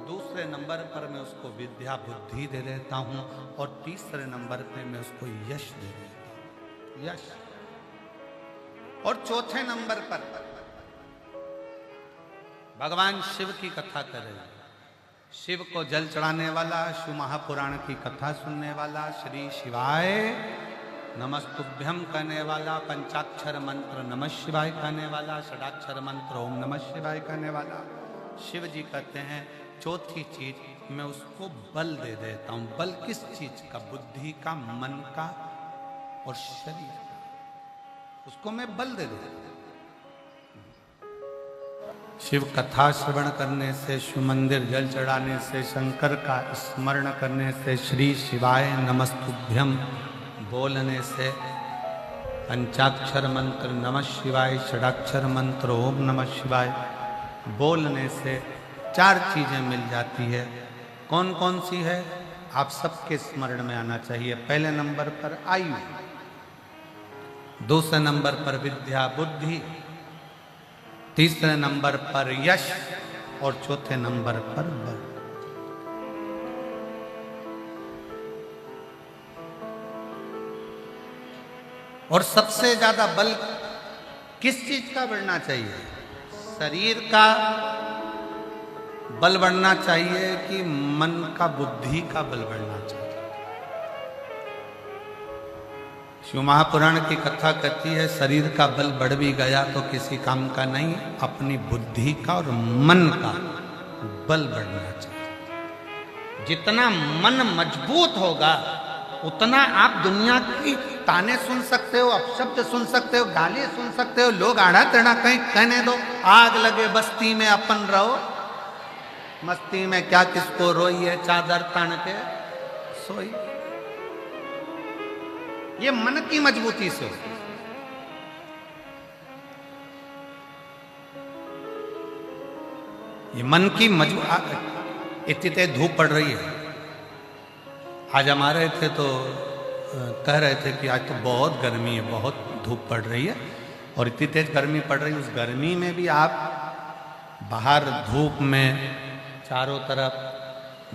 दूसरे नंबर पर मैं उसको विद्या बुद्धि दे देता हूँ, और तीसरे नंबर पे मैं उसको यश दे देता हूँ, यश। और चौथे नंबर पर भगवान शिव की कथा करें। शिव को जल चढ़ाने वाला, शिव महापुराण की कथा सुनने वाला, श्री शिवाय नमस्तुभ्यम कहने वाला, पंचाक्षर मंत्र नमः शिवाय कहने वाला, षडाक्षर मंत्र ओम नमः शिवाय कहने वाला, शिव जी कहते हैं चौथी चीज मैं उसको बल दे देता हूं। बल किस चीज का? बुद्धि का, मन का और शरीर का, उसको मैं बल दे देता हूं। शिव कथा श्रवण करने से, शिव मंदिर जल चढ़ाने से, शंकर का स्मरण करने से, श्री शिवाय नमस्तुभ्यम बोलने से, पंचाक्षर मंत्र नमः शिवाय, षडाक्षर मंत्र ओम नमः शिवाय बोलने से 4 चीजें मिल जाती है। कौन कौन सी है? आप सबके स्मरण में आना चाहिए। पहले नंबर पर आयु, दूसरे नंबर पर विद्या बुद्धि, तीसरे नंबर पर यश और चौथे नंबर पर बल। और सबसे ज्यादा बल किस चीज का बढ़ना चाहिए? शरीर का बल बढ़ना चाहिए कि मन का, बुद्धि का बल बढ़ना चाहिए? शिव महापुराण की कथा कहती है शरीर का बल बढ़ भी गया तो किसी काम का नहीं, अपनी बुद्धि का और मन का बल बढ़ना चाहिए। जितना मन मजबूत होगा उतना आप दुनिया की ताने सुन सकते हो, अपशब्द सुन सकते हो, गाली सुन सकते हो, लोग आड़ा टेढ़ा कहीं कहने दो, आग लगे बस्ती में अपन रहो, मस्ती में क्या किसको रोई है, चादर तान के सोई। ये मन की मजबूती से। ये मन की मजबूती। इतनी धूप पड़ रही है। आज हम आ रहे थे तो कह रहे थे कि आज तो बहुत गर्मी है, बहुत धूप पड़ रही है, और इतनी तेज गर्मी पड़ रही है। उस गर्मी में भी आप बाहर धूप में चारों तरफ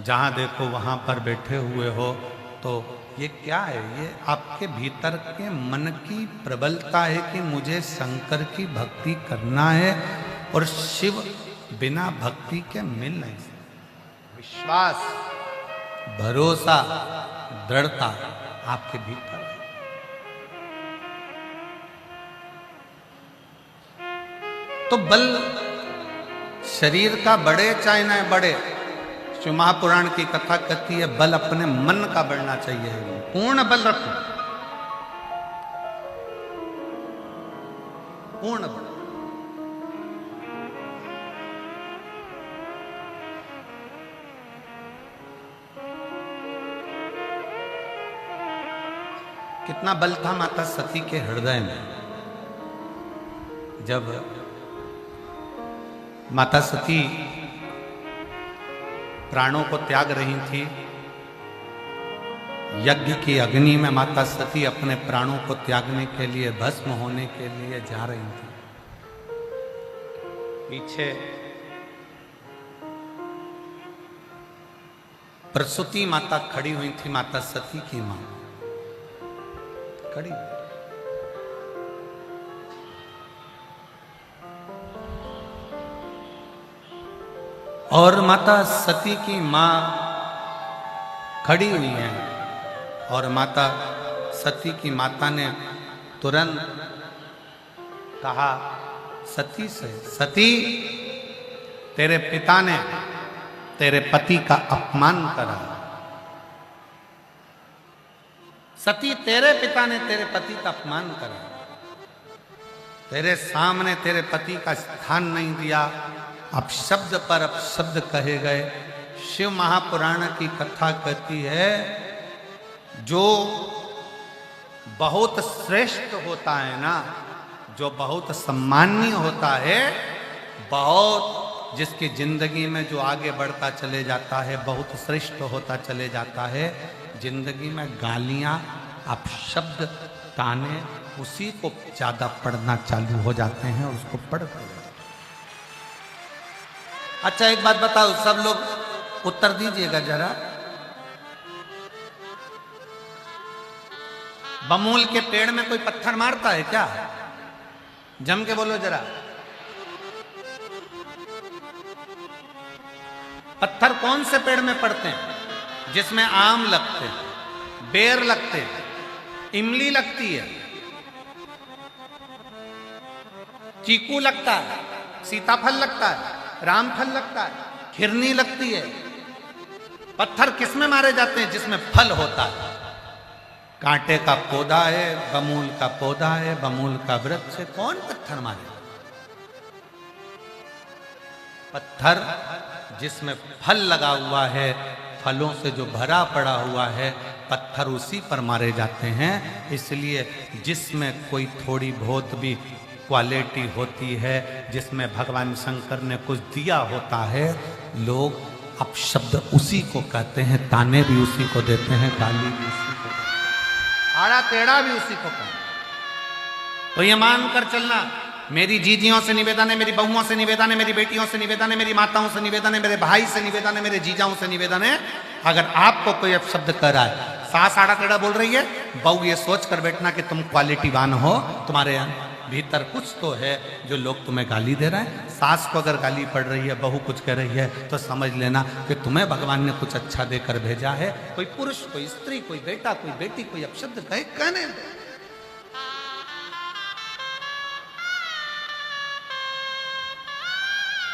जहाँ देखो वहाँ पर बैठे हुए हो, तो ये क्या है? ये आपके भीतर के मन की प्रबलता है कि मुझे शंकर की भक्ति करना है, और शिव बिना भक्ति के मिल नहीं सकता। विश्वास, भरोसा, दृढ़ता आपके भीतर है। तो बल शरीर का बढ़े चाहे ना बढ़े, शिव महापुराण की कथा कहती है बल अपने मन का बढ़ना चाहिए। पूर्ण बल रखो, पूर्ण बल। कितना बल था माता सती के हृदय में। जब माता सती प्राणों को त्याग रही थी, यज्ञ की अग्नि में माता सती अपने प्राणों को त्यागने के लिए, भस्म होने के लिए जा रही थी। पीछे प्रसूति माता खड़ी हुई थी, माता सती की मां खड़ी। और माता सती की मां खड़ी हुई हैं, और माता सती की माता ने तुरंत कहा सती से, सती तेरे पिता ने तेरे पति का अपमान करा। सती तेरे पिता ने तेरे पति का अपमान करा, तेरे सामने तेरे पति का स्थान नहीं दिया, अब शब्द पर अब शब्द कहे गए। शिव महापुराण की कथा कहती है जो बहुत श्रेष्ठ होता है ना, जो बहुत सम्माननीय होता है, बहुत जिसकी जिंदगी में जो आगे बढ़ता चले जाता है, बहुत श्रेष्ठ होता चले जाता है, जिंदगी में गालियां, अपशब्द, ताने उसी को ज्यादा पढ़ना चालू हो जाते हैं और उसको पढ़ते हैं। अच्छा एक बात बताओ, सब लोग उत्तर दीजिएगा जरा। बमूल के पेड़ में कोई पत्थर मारता है क्या? जम के बोलो जरा। पत्थर कौन से पेड़ में पड़ते हैं? जिसमें आम लगते हैं, बेर लगते हैं, इमली लगती है, चीकू लगता है, सीताफल लगता है, रामफल लगता है, खिरनी लगती है। पत्थर किसमें मारे जाते हैं? जिसमें फल होता है। कांटे का पौधा है, बमूल का पौधा है, बमूल का वृक्ष है, कौन पत्थर मारे? पत्थर जिसमें फल लगा हुआ है, फलों से जो भरा पड़ा हुआ है, पत्थर उसी पर मारे जाते हैं। इसलिए जिसमें कोई थोड़ी बहुत भी क्वालिटी होती है, जिसमें भगवान शंकर ने कुछ दिया होता है, लोग अपशब्द उसी को कहते हैं, ताने भी उसी को देते हैं, गाली भी उसी को, आड़ा टेढ़ा भी उसी को कहते हैं। तो ये मानकर चलना, मेरी जीजियों से निवेदन है, मेरी बहुओं से निवेदन है, मेरी बेटियों से निवेदन है, मेरी माताओं से निवेदन है, मेरे भाई से निवेदन है, मेरे जीजाओं से निवेदन है, अगर आपको कोई अपशब्द कर रहा है, सास आड़ा टेढ़ा बोल रही है, बहू ये सोच कर बैठना कि तुम क्वालिटीवान हो, तुम्हारे भीतर कुछ तो है जो लोग तुम्हें गाली दे रहे हैं। सास को अगर गाली पड़ रही है, बहू कुछ कह रही है, तो समझ लेना कि तुम्हें भगवान ने कुछ अच्छा देकर भेजा है। कोई पुरुष, कोई स्त्री, कोई बेटा, कोई बेटी, कोई अपशब्द कहे, कहने दो।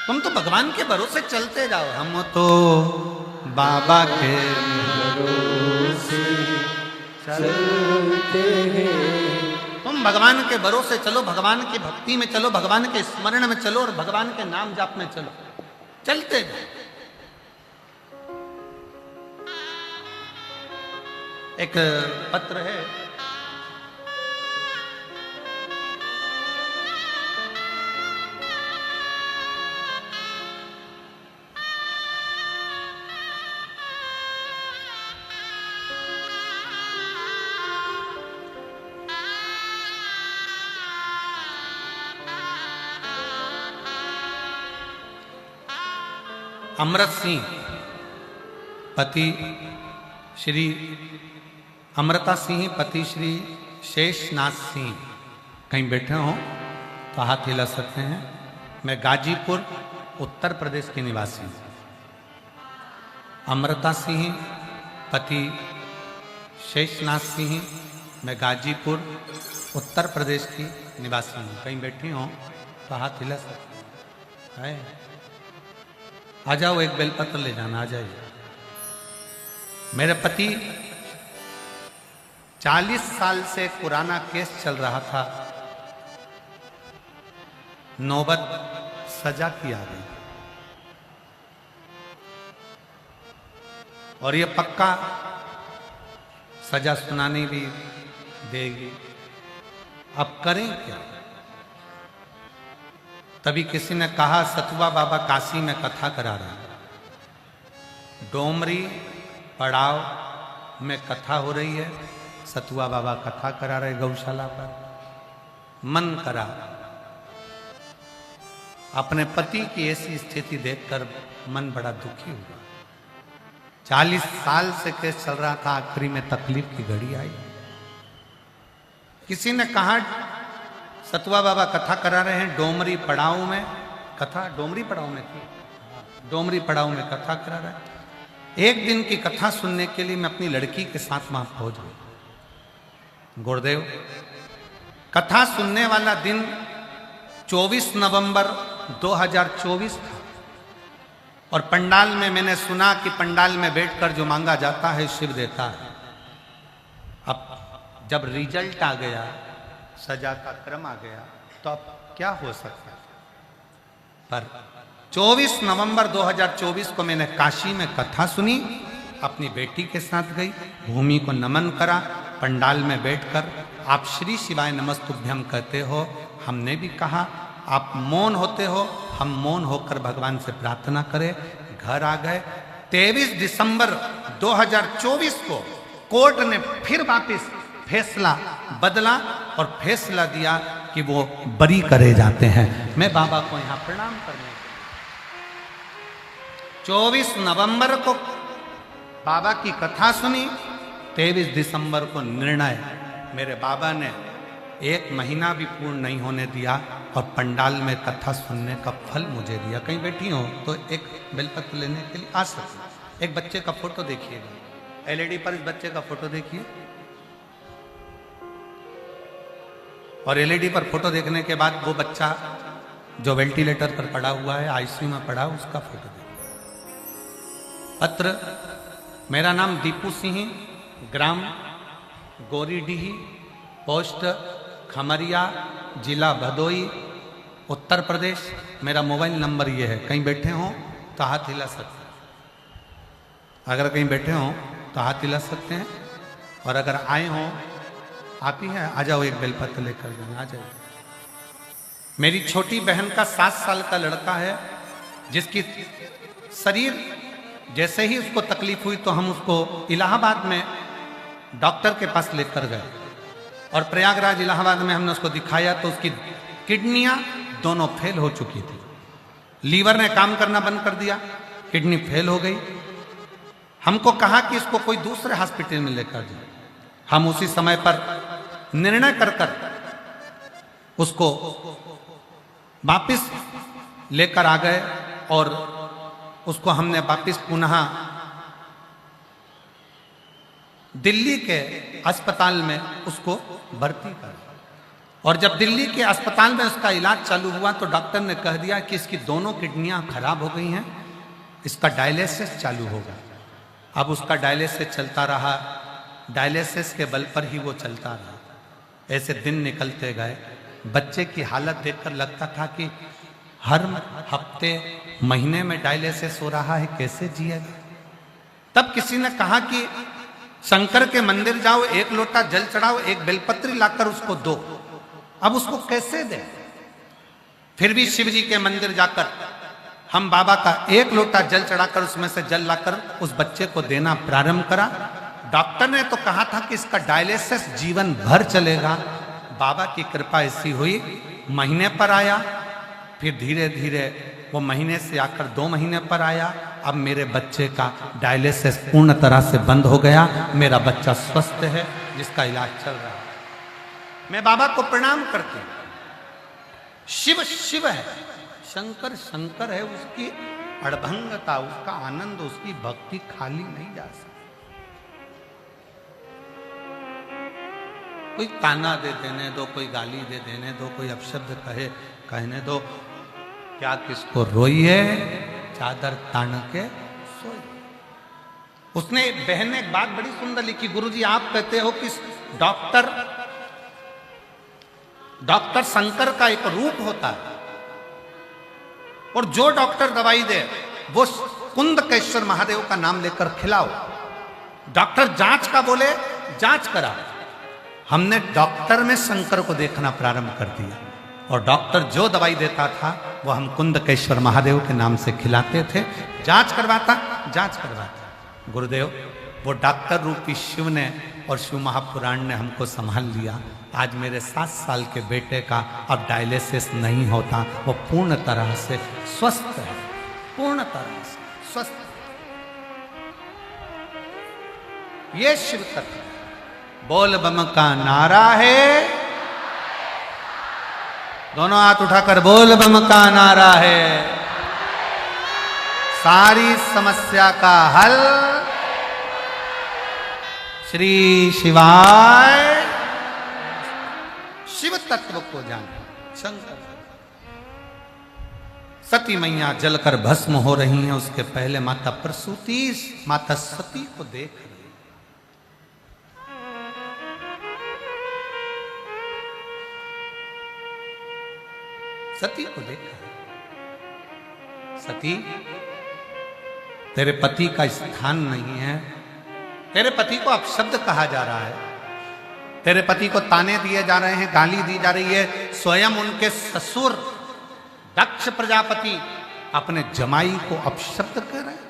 तुम तो भगवान के भरोसे चलते जाओ। हम तो बाबा के भरोसे चलते हैं। तुम भगवान के भरोसे चलो, भगवान की भक्ति में चलो, भगवान के स्मरण में चलो और भगवान के नाम जाप में चलो, चलते जाओ। एक पत्र है, अमृत सिंह पति श्री अमृता सिंह पति श्री शेषनाथ सिंह कहीं बैठे हो तो हाथ हिला सकते हैं। मैं गाजीपुर उत्तर प्रदेश की निवासी हूँ। अमृता सिंह पति शेषनाथ सिंह, मैं गाजीपुर उत्तर प्रदेश की निवासी हूँ। कहीं बैठी हो तो हाथ हिला सकते हैं। आ जाओ, एक बेलपत्र ले जाना, आ जाइए। मेरे पति 40 साल से पुराना केस चल रहा था, नौबत सजा की आ गई और ये पक्का सजा सुनानी भी देगी। अब करें क्या? तभी किसी ने कहा सतुआ बाबा काशी में कथा करा रहा है। डोमरी पड़ाव में कथा हो रही है, सतुआ बाबा कथा करा रहे गौशाला पर। मन करा, अपने पति की ऐसी स्थिति देखकर मन बड़ा दुखी हुआ। 40 साल से केस चल रहा था, आखिरी में तकलीफ की घड़ी आई। किसी ने कहा सतुआ बाबा कथा करा रहे हैं डोमरी पड़ाव में। कथा डोमरी पड़ाव में थी, डोमरी पड़ाव में कथा करा रहे हैं। एक दिन की कथा सुनने के लिए मैं अपनी लड़की के साथ वहां पहुंच गया। गुरुदेव, कथा सुनने वाला दिन 24 नवंबर 2024 था और पंडाल में मैंने सुना कि पंडाल में बैठकर जो मांगा जाता है शिव देता है। अब जब रिजल्ट आ गया, सजा का क्रम आ गया, तो अब क्या हो सकता है? पर 24 नवंबर 2024 को मैंने काशी में कथा सुनी, अपनी बेटी के साथ गई, भूमि को नमन करा, पंडाल में बैठकर आप श्री शिवाय नमस्तुभ्यम कहते हो, हमने भी कहा। आप मौन होते हो, हम मौन होकर भगवान से प्रार्थना करें। घर आ गए। 23 दिसंबर 2024 को कोर्ट ने फिर वापस फैसला बदला और फैसला दिया कि वो बरी करे जाते हैं। मैं बाबा को यहां प्रणाम करने 24 नवंबर को बाबा की कथा सुनी। 23 दिसंबर को निर्णय, मेरे बाबा ने 1 महीना भी पूर्ण नहीं होने दिया और पंडाल में कथा सुनने का फल मुझे दिया। कहीं बैठी हो तो एक बेलपत्र लेने के लिए आ सकते। एक बच्चे का फोटो देखिएगा, एलईडी पर इस बच्चे का फोटो देखिए, और एलईडी पर फोटो देखने के बाद वो बच्चा जो वेंटिलेटर पर पड़ा हुआ है, आईसीयू में पड़ा, उसका फोटो देखिए। पत्र, मेरा नाम दीपू सिंह, ग्राम गोरीडीही, पोस्ट खमरिया, जिला भदोई, उत्तर प्रदेश। मेरा मोबाइल नंबर ये है। कहीं बैठे हो तो हाथ हिला सकते हैं। अगर कहीं बैठे हो तो हाथ हिला सकते हैं, और अगर आए हो, आप ही हैं, आ जाओ, एक बेलपत्र लेकर जाना, आ जाओ। मेरी छोटी बहन का 7 साल का लड़का है, जिसकी शरीर जैसे ही उसको तकलीफ हुई तो हम उसको इलाहाबाद में डॉक्टर के पास लेकर गए, और प्रयागराज इलाहाबाद में हमने उसको दिखाया तो उसकी किडनियां दोनों फेल हो चुकी थी। लीवर ने काम करना बंद कर दिया, किडनी फेल हो गई। हमको कहा कि इसको कोई दूसरे हॉस्पिटल में लेकर जाए। हम उसी समय पर निर्णय कर उसको वापिस लेकर आ गए, और उसको हमने वापिस पुनः दिल्ली के अस्पताल में उसको भर्ती कर। और जब दिल्ली के अस्पताल में उसका इलाज चालू हुआ तो डॉक्टर ने कह दिया कि इसकी दोनों किडनियां खराब हो गई हैं, इसका डायलिसिस चालू होगा। अब उसका डायलिसिस चलता रहा, डायलिसिस के बल पर ही वो चलता रहा। ऐसे दिन निकलते गए। बच्चे की हालत देखकर लगता था कि हर हफ्ते महीने में डायलिसिस हो रहा है, कैसे जिएगा। तब किसी ने कहा कि शंकर के मंदिर जाओ, 1 लोटा जल चढ़ाओ, 1 बेलपत्री लाकर उसको दो। अब उसको कैसे दे। फिर भी शिव जी के मंदिर जाकर हम बाबा का 1 लोटा जल चढ़ाकर उसमें से जल लाकर उस बच्चे को देना प्रारंभ करा। डॉक्टर ने तो कहा था कि इसका डायलिसिस जीवन भर चलेगा। बाबा की कृपा ऐसी हुई, महीने पर आया, फिर धीरे धीरे वो महीने से आकर 2 महीने पर आया। अब मेरे बच्चे का डायलिसिस पूर्ण तरह से बंद हो गया। मेरा बच्चा स्वस्थ है, जिसका इलाज चल रहा है। मैं बाबा को प्रणाम करती हूं। शिव शिव है, शंकर शंकर है। उसकी अड़भंगता, उसका आनंद, उसकी भक्ति खाली नहीं जा सकती। कोई ताना दे देने दो, कोई गाली दे देने दो, कोई अपशब्द कहने दो, क्या किसको रोइए, चादर तान के सोइए। उसने बहन ने एक बात बड़ी सुंदर लिखी, गुरुजी आप कहते हो कि डॉक्टर शंकर का एक रूप होता है, और जो डॉक्टर दवाई दे वो कुंदकेश्वर महादेव का नाम लेकर खिलाओ। डॉक्टर जांच का बोले, जांच करा। हमने डॉक्टर में शंकर को देखना प्रारंभ कर दिया, और डॉक्टर जो दवाई देता था वो हम कुंदकेश्वर महादेव के नाम से खिलाते थे। जांच करवाता। गुरुदेव, वो डॉक्टर रूपी शिव ने और शिव महापुराण ने हमको संभाल लिया। आज मेरे 7 साल के बेटे का अब डायलिसिस नहीं होता, वो पूर्ण तरह से स्वस्थ है, पूर्ण तरह से स्वस्थ। ये शिव तत्व बोल बम का नारा है। दोनों हाथ उठाकर बोल बम का नारा है। सारी समस्या का हल श्री शिवाय। शिव तत्व को जाने। शंकर सती मैया जलकर भस्म हो रही हैं, उसके पहले माता प्रसूति माता सती को देख रही। सती को देखा, सती तेरे पति का स्थान नहीं है, तेरे पति को अपशब्द कहा जा रहा है, तेरे पति को ताने दिए जा रहे हैं, गाली दी जा रही है। स्वयं उनके ससुर दक्ष प्रजापति अपने जमाई को अपशब्द कर रहे हैं।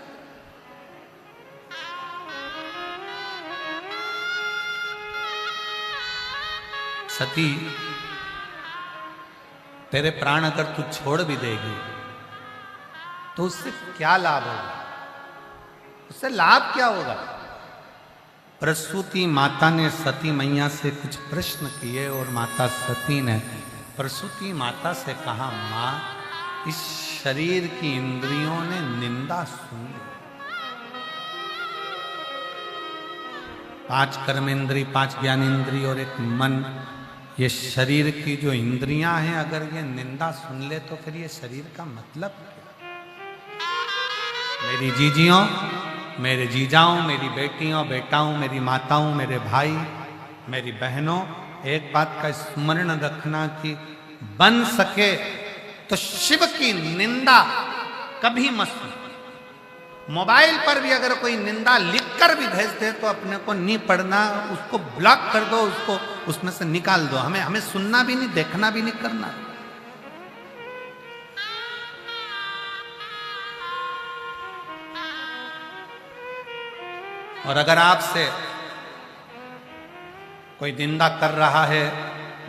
सती, तेरे प्राण अगर तू छोड़ भी देगी तो उससे क्या लाभ होगा? उससे लाभ क्या होगा? प्रसूति माता ने सती मैया से कुछ प्रश्न किए और माता सती ने प्रसूति माता से कहा, मां, इस शरीर की इंद्रियों ने निंदा सुन ली। 5 कर्मेंद्री, 5 ज्ञानेंद्री और एक मन, ये शरीर की जो इंद्रियां हैं, अगर ये निंदा सुन ले तो फिर ये शरीर का मतलब क्या? मेरी जीजियों, मेरे जीजाओं, मेरी बेटियों, बेटाओं, मेरी माताओं, मेरे भाई, मेरी बहनों, एक बात का स्मरण रखना कि बन सके तो शिव की निंदा कभी मत सुनो। मोबाइल पर भी अगर कोई निंदा लिखकर भी भेज दे तो अपने को नहीं पढ़ना, उसको ब्लॉक कर दो, उसको उसमें से निकाल दो। हमें सुनना भी नहीं, देखना भी नहीं, करना। और अगर आपसे कोई निंदा कर रहा है,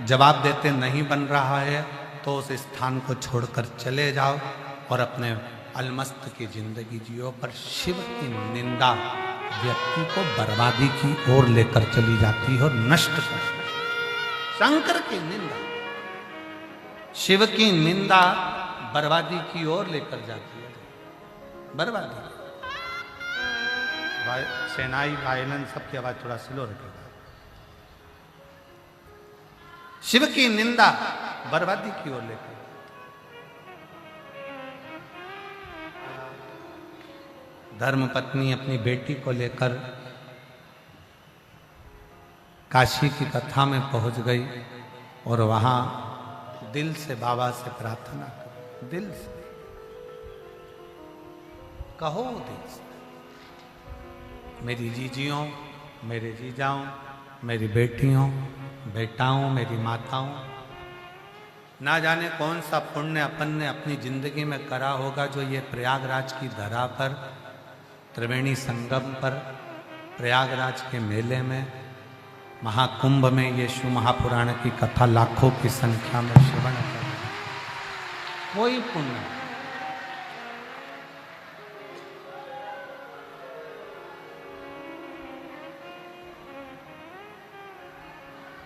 जवाब देते नहीं बन रहा है, तो उस स्थान को छोड़कर चले जाओ और अपने अलमस्त की जिंदगी जियो। पर शिव की निंदा व्यक्ति को बर्बादी की ओर लेकर चली जाती है और नष्ट कर। शंकर की निंदा, शिव की निंदा बर्बादी की ओर लेकर जाती है, बर्बादी। सेनाई, वायलन, सबकी आवाज थोड़ा स्लो रखेगा। शिव की निंदा बर्बादी की ओर लेकर। धर्म पत्नी अपनी बेटी को लेकर काशी की कथा में पहुंच गई और वहां दिल से बाबा से प्रार्थना करो, दिल से कहो, दिल से, मेरी जीजियों, मेरे जीजाओं, मेरी बेटियों, बेटाओं, मेरी माताओं, ना जाने कौन सा पुण्य अपन ने अपनी जिंदगी में करा होगा जो ये प्रयागराज की धरा पर, त्रिवेणी संगम पर, प्रयागराज के मेले में, महाकुंभ में ये शिव महापुराण की कथा लाखों की संख्या में श्रवण कर, कोई पुण्य।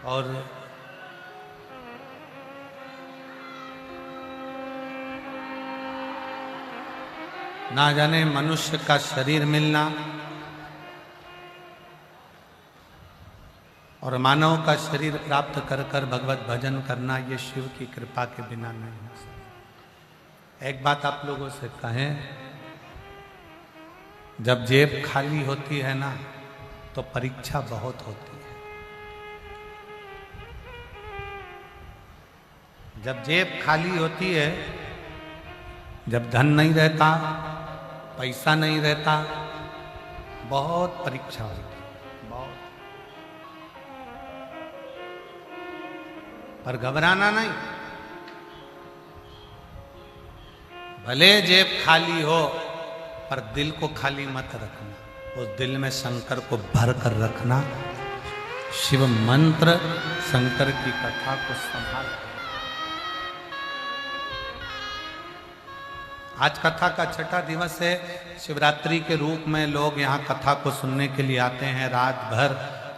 और ना जाने मनुष्य का शरीर मिलना और मानव का शरीर प्राप्त कर कर भगवत भजन करना, ये शिव की कृपा के बिना नहीं हो सकता। एक बात आप लोगों से कहें, जब जेब खाली होती है ना तो परीक्षा बहुत होती है। जब जेब खाली होती है, जब धन नहीं रहता, पैसा नहीं रहता, बहुत परीक्षा होती है, बहुत। पर घबराना नहीं, भले जेब खाली हो पर दिल को खाली मत रखना। उस दिल में शंकर को भर कर रखना, शिव मंत्र, शंकर की कथा को संभाल। आज कथा का 6ठा दिवस है। शिवरात्रि के रूप में लोग यहाँ कथा को सुनने के लिए आते हैं, रात भर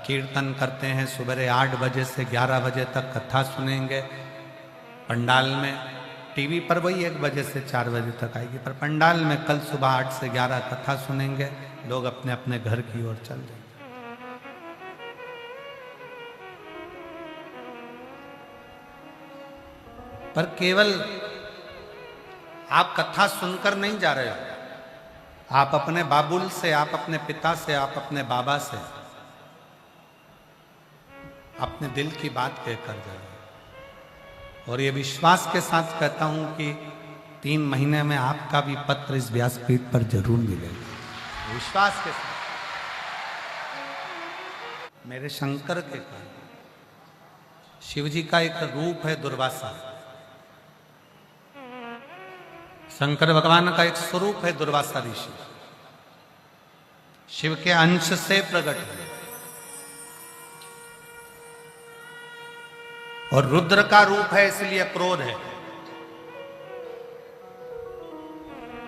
कीर्तन करते हैं। सुबह 8 बजे से 11 बजे तक कथा सुनेंगे पंडाल में। टीवी पर वही 1 बजे से 4 बजे तक आएगी, पर पंडाल में कल सुबह 8 से 11 कथा सुनेंगे। लोग अपने अपने घर की ओर चल जाएंगे। पर केवल आप कथा सुनकर नहीं जा रहे हो, आप अपने बाबुल से, आप अपने पिता से, आप अपने बाबा से अपने दिल की बात कहकर जा रहे हो। और ये विश्वास के साथ कहता हूं कि 3 महीने में आपका भी पत्र इस व्यासपीठ पर जरूर मिलेगा, विश्वास के साथ। मेरे शंकर के कारण शिव जी का एक रूप है दुर्वासा, शंकर भगवान का एक स्वरूप है दुर्वासा ऋषि, शिव के अंश से प्रकट हुए। और रुद्र का रूप है इसलिए क्रोध है,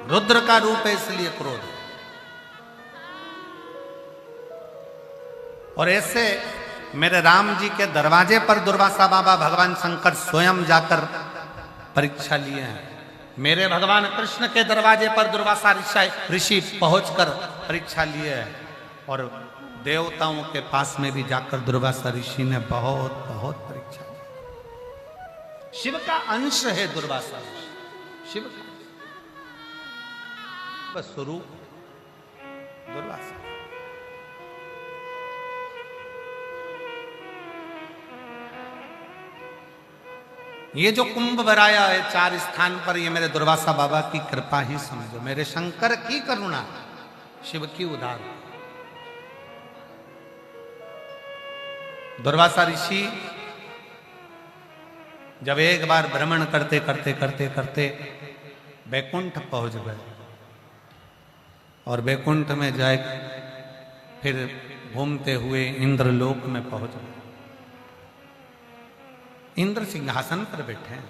रुद्र का रूप है इसलिए क्रोध है। और ऐसे मेरे राम जी के दरवाजे पर दुर्वासा बाबा भगवान शंकर स्वयं जाकर परीक्षा लिए हैं। मेरे भगवान कृष्ण के दरवाजे पर दुर्वासा ऋषि पहुंचकर परीक्षा लिए है। और देवताओं के पास में भी जाकर दुर्वासा ऋषि ने बहुत बहुत परीक्षा की। शिव का अंश है दुर्वासा ऋषि, शिव का स्वरूप दुर्वासा। ये जो कुंभ भराया है 4 स्थान पर, ये मेरे दुर्वासा बाबा की कृपा ही समझो, मेरे शंकर की करुणा, शिव की उदार। दुर्वासा ऋषि जब एक बार भ्रमण करते करते करते करते बैकुंठ पहुंच गए और बैकुंठ में जाए फिर घूमते हुए इंद्रलोक में पहुंच गए। इंद्र सिंहासन पर बैठे हैं,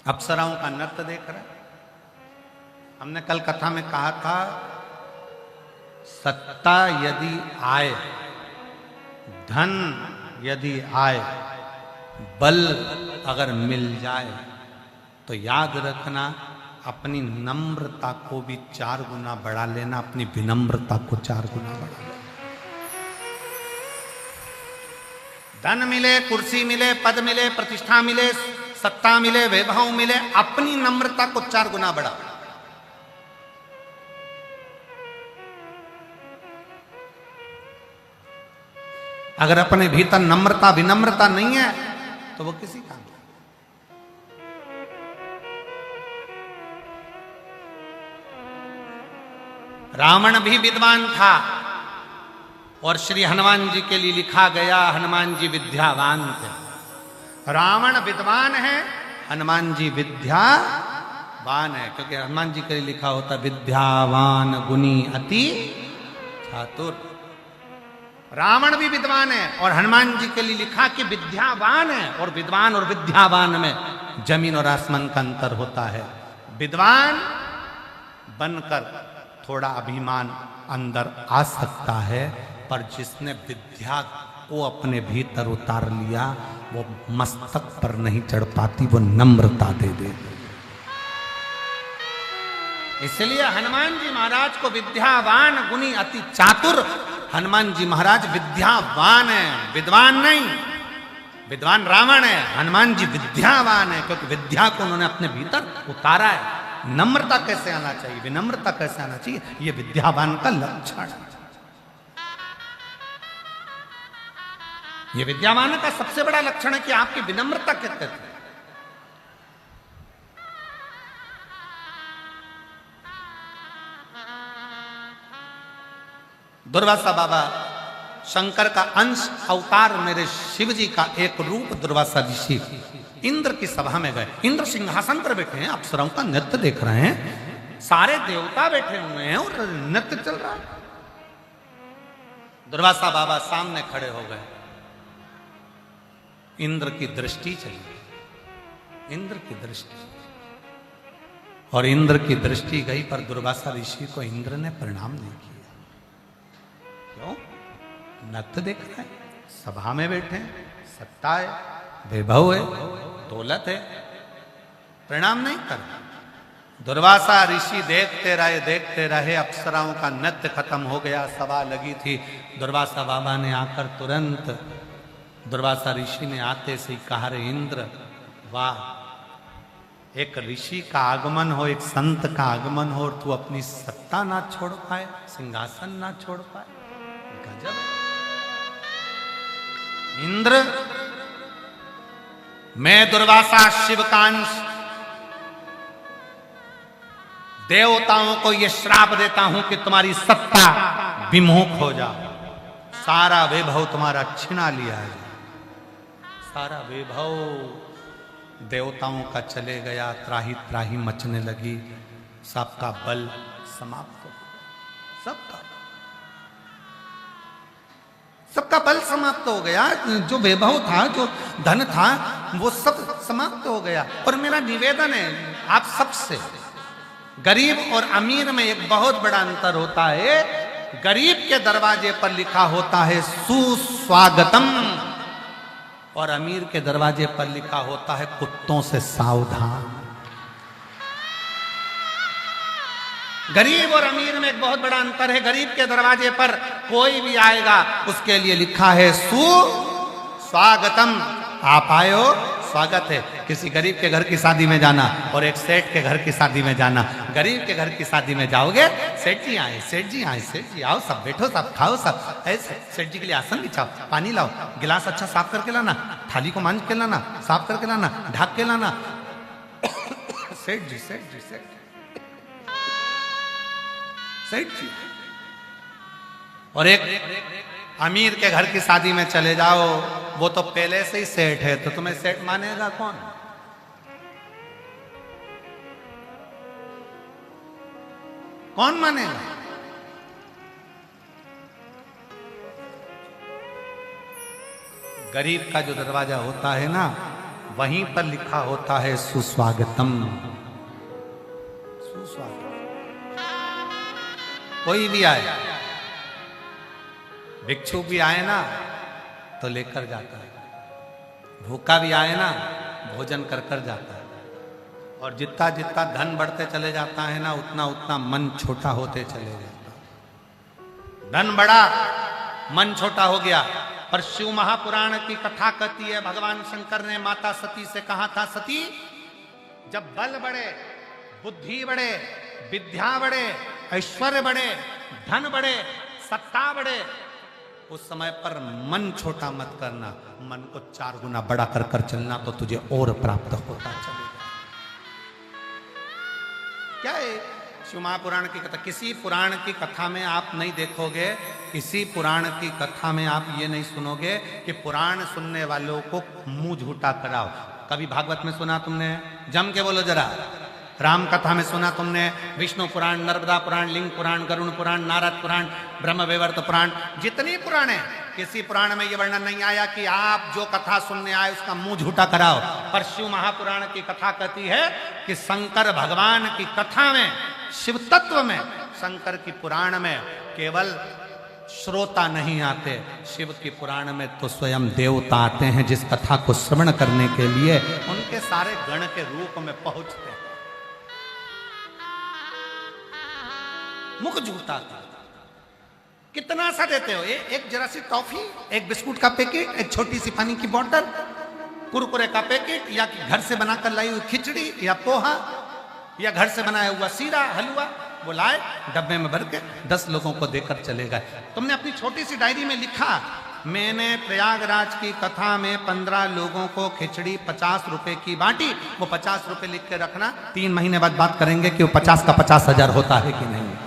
अप्सराओं का नृत्य देख रहे हैं। हमने कल कथा में कहा था, सत्ता यदि आए, धन यदि आए, बल अगर मिल जाए, तो याद रखना अपनी नम्रता को भी 4 गुना बढ़ा लेना, अपनी विनम्रता को 4 गुना बढ़ा लेना। धन मिले, कुर्सी मिले, पद मिले, प्रतिष्ठा मिले, सत्ता मिले, वैभव मिले, अपनी नम्रता को 4 गुना बढ़ा। अगर अपने भीतर नम्रता विनम्रता नहीं है तो वो किसी काम नहीं। रावण भी विद्वान था और श्री हनुमान जी के लिए लिखा गया, हनुमान जी विद्यावान थे। रावण विद्वान है, हनुमान जी विद्यावान है, क्योंकि हनुमान जी के लिए लिखा होता विद्यावान गुणी अति चातुर। रावण भी विद्वान है और हनुमान जी के लिए लिखा कि विद्यावान है। और विद्वान और विद्यावान में जमीन और आसमान का अंतर होता है। विद्वान बनकर थोड़ा अभिमान अंदर आ सकता है, पर जिसने विद्या को अपने भीतर उतार लिया वो मस्तक पर नहीं चढ़ पाती, वो नम्रता दे दे। इसलिए हनुमान जी महाराज को विद्यावान गुणी अति चातुर, हनुमान जी महाराज विद्यावान है, विद्वान नहीं। विद्वान रावण है, हनुमान जी विद्यावान है, क्योंकि विद्या को उन्होंने अपने भीतर उतारा है। नम्रता कैसे आना चाहिए, विनम्रता कैसे आना चाहिए, ये विद्यावान का लक्षण है। ये विद्यावान का सबसे बड़ा लक्षण है कि आपकी विनम्रता कितनी है। दुर्वासा बाबा शंकर का अंश अवतार, मेरे शिव जी का एक रूप दुर्वासा ऋषि इंद्र की सभा में गए। इंद्र सिंहासन पर बैठे हैं, अप्सराओं का नृत्य देख रहे हैं, सारे देवता बैठे हुए हैं और नृत्य चल रहा है। दुर्वासा बाबा सामने खड़े हो गए। इंद्र की दृष्टि चली, इंद्र की दृष्टि, और इंद्र की दृष्टि गई पर दुर्वासा ऋषि को इंद्र ने प्रणाम नहीं किया। क्यों? नृत्य देख रहे हैं, सभा में बैठे हैं, सत्ता है, वैभव है, दौलत है, प्रणाम नहीं कर। दुर्वासा ऋषि देखते रहे, अप्सराओं का नृत्य खत्म हो गया, सभा लगी थी। दुर्वासा बाबा ने आकर तुरंत दुर्वासा ऋषि ने आते से कहा, रे इंद्र, वाह, एक ऋषि का आगमन हो, एक संत का आगमन हो और तू अपनी सत्ता ना छोड़ पाए, सिंहासन ना छोड़ पाए, गजब। इंद्र, मैं दुर्वासा शिव का अंश, देवताओं को यह श्राप देता हूं कि तुम्हारी सत्ता विमुख हो जाए, सारा वैभव तुम्हारा छिना लिया है, सारा वैभव देवताओं का चले गया, त्राही त्राही मचने लगी, सबका बल समाप्त हो गया, सबका बल समाप्त हो गया। जो वैभव था, जो धन था, वो सब समाप्त हो गया। और मेरा निवेदन है आप सबसे, गरीब और अमीर में एक बहुत बड़ा अंतर होता है। गरीब के दरवाजे पर लिखा होता है सुस्वागतम, और अमीर के दरवाजे पर लिखा होता है कुत्तों से सावधान। गरीब और अमीर में एक बहुत बड़ा अंतर है। गरीब के दरवाजे पर कोई भी आएगा, उसके लिए लिखा है सुस्वागतम, आप आए हो, स्वागत है। किसी गरीब के घर की शादी में जाना और एक सेठ के घर की शादी में जाना, गरीब के घर की शादी में जाओगे, सेठ जी आए, सेठ जी आए, सेठ जी आओ, सब बैठो, सब खाओ, सब ऐसे। सेठ जी के लिए आसन बिछाओ, पानी लाओ, गिलास अच्छा साफ करके लाना, थाली को मांझ के लाना, साफ करके लाना, ढक के लाना। सेठ जी, सेठ जी, सेठ सेठ जी। और एक अमीर के घर की शादी में चले जाओ, वो तो पहले से ही सेठ है, तो तुम्हें सेठ मानेगा कौन? कौन मानेगा? गरीब का जो दरवाजा होता है ना, वहीं पर लिखा होता है सुस्वागतम, सुस्वागतम। कोई भी आए, भिक्षु भी आए ना तो लेकर जाता है, भूखा भी आए ना भोजन कर कर जाता है। और जितना जितना धन बढ़ते चले जाता है ना, उतना उतना मन छोटा होते चले जाता है। धन बढ़ा, मन छोटा हो गया। पर शिव महापुराण की कथा कहती है, भगवान शंकर ने माता सती से कहा था, सती जब बल बढ़े, बुद्धि बढ़े, विद्या बढ़े, ऐश्वर्य बढ़े, धन बढ़े, सत्ता बढ़े, उस समय पर मन छोटा मत करना, मन को 4 गुना बड़ा कर कर चलना, तो तुझे और प्राप्त होता चलेगा। क्या है शिव महापुराण की कथा? किसी पुराण की कथा में आप नहीं देखोगे, किसी पुराण की कथा में आप ये नहीं सुनोगे कि पुराण सुनने वालों को मुंह झूठा कराओ। कभी भागवत में सुना तुमने? जम के बोलो जरा। राम कथा में सुना तुमने? विष्णु पुराण, नर्मदा पुराण, लिंग पुराण, गरुण पुराण, नारद पुराण, ब्रह्म वैवर्त पुराण, जितनी पुराण है, किसी पुराण में यह वर्णन नहीं आया कि आप जो कथा सुनने आए उसका मुंह झूठा कराओ। पर शिव महापुराण की कथा कहती है कि शंकर भगवान की कथा में, शिव तत्व में, शंकर की पुराण में केवल श्रोता नहीं आते, शिव की पुराण में तो स्वयं देवता आते हैं, जिस कथा को श्रवण करने के लिए उनके सारे गण के रूप में पहुंचते हैं। मुख झूठा कितना सा देते हो? एक जरा सी टॉफी, एक बिस्कुट का पैकेट, एक छोटी सी पानी की बोतल, कुरकुरे का पैकेट, या घर से बनाकर लाई हुई खिचड़ी या पोहा, या घर से बनाया हुआ सीरा, हलवा, वो लाए डब्बे में भर के 10 लोगों को देकर चले गए। तुमने अपनी छोटी सी डायरी में लिखा, मैंने प्रयागराज की कथा में 15 लोगों को खिचड़ी 50 रुपए की बांटी। वो 50 रुपए लिख के रखना, 3 महीने बाद बात करेंगे कि वो 50 का 50,000 होता है कि नहीं।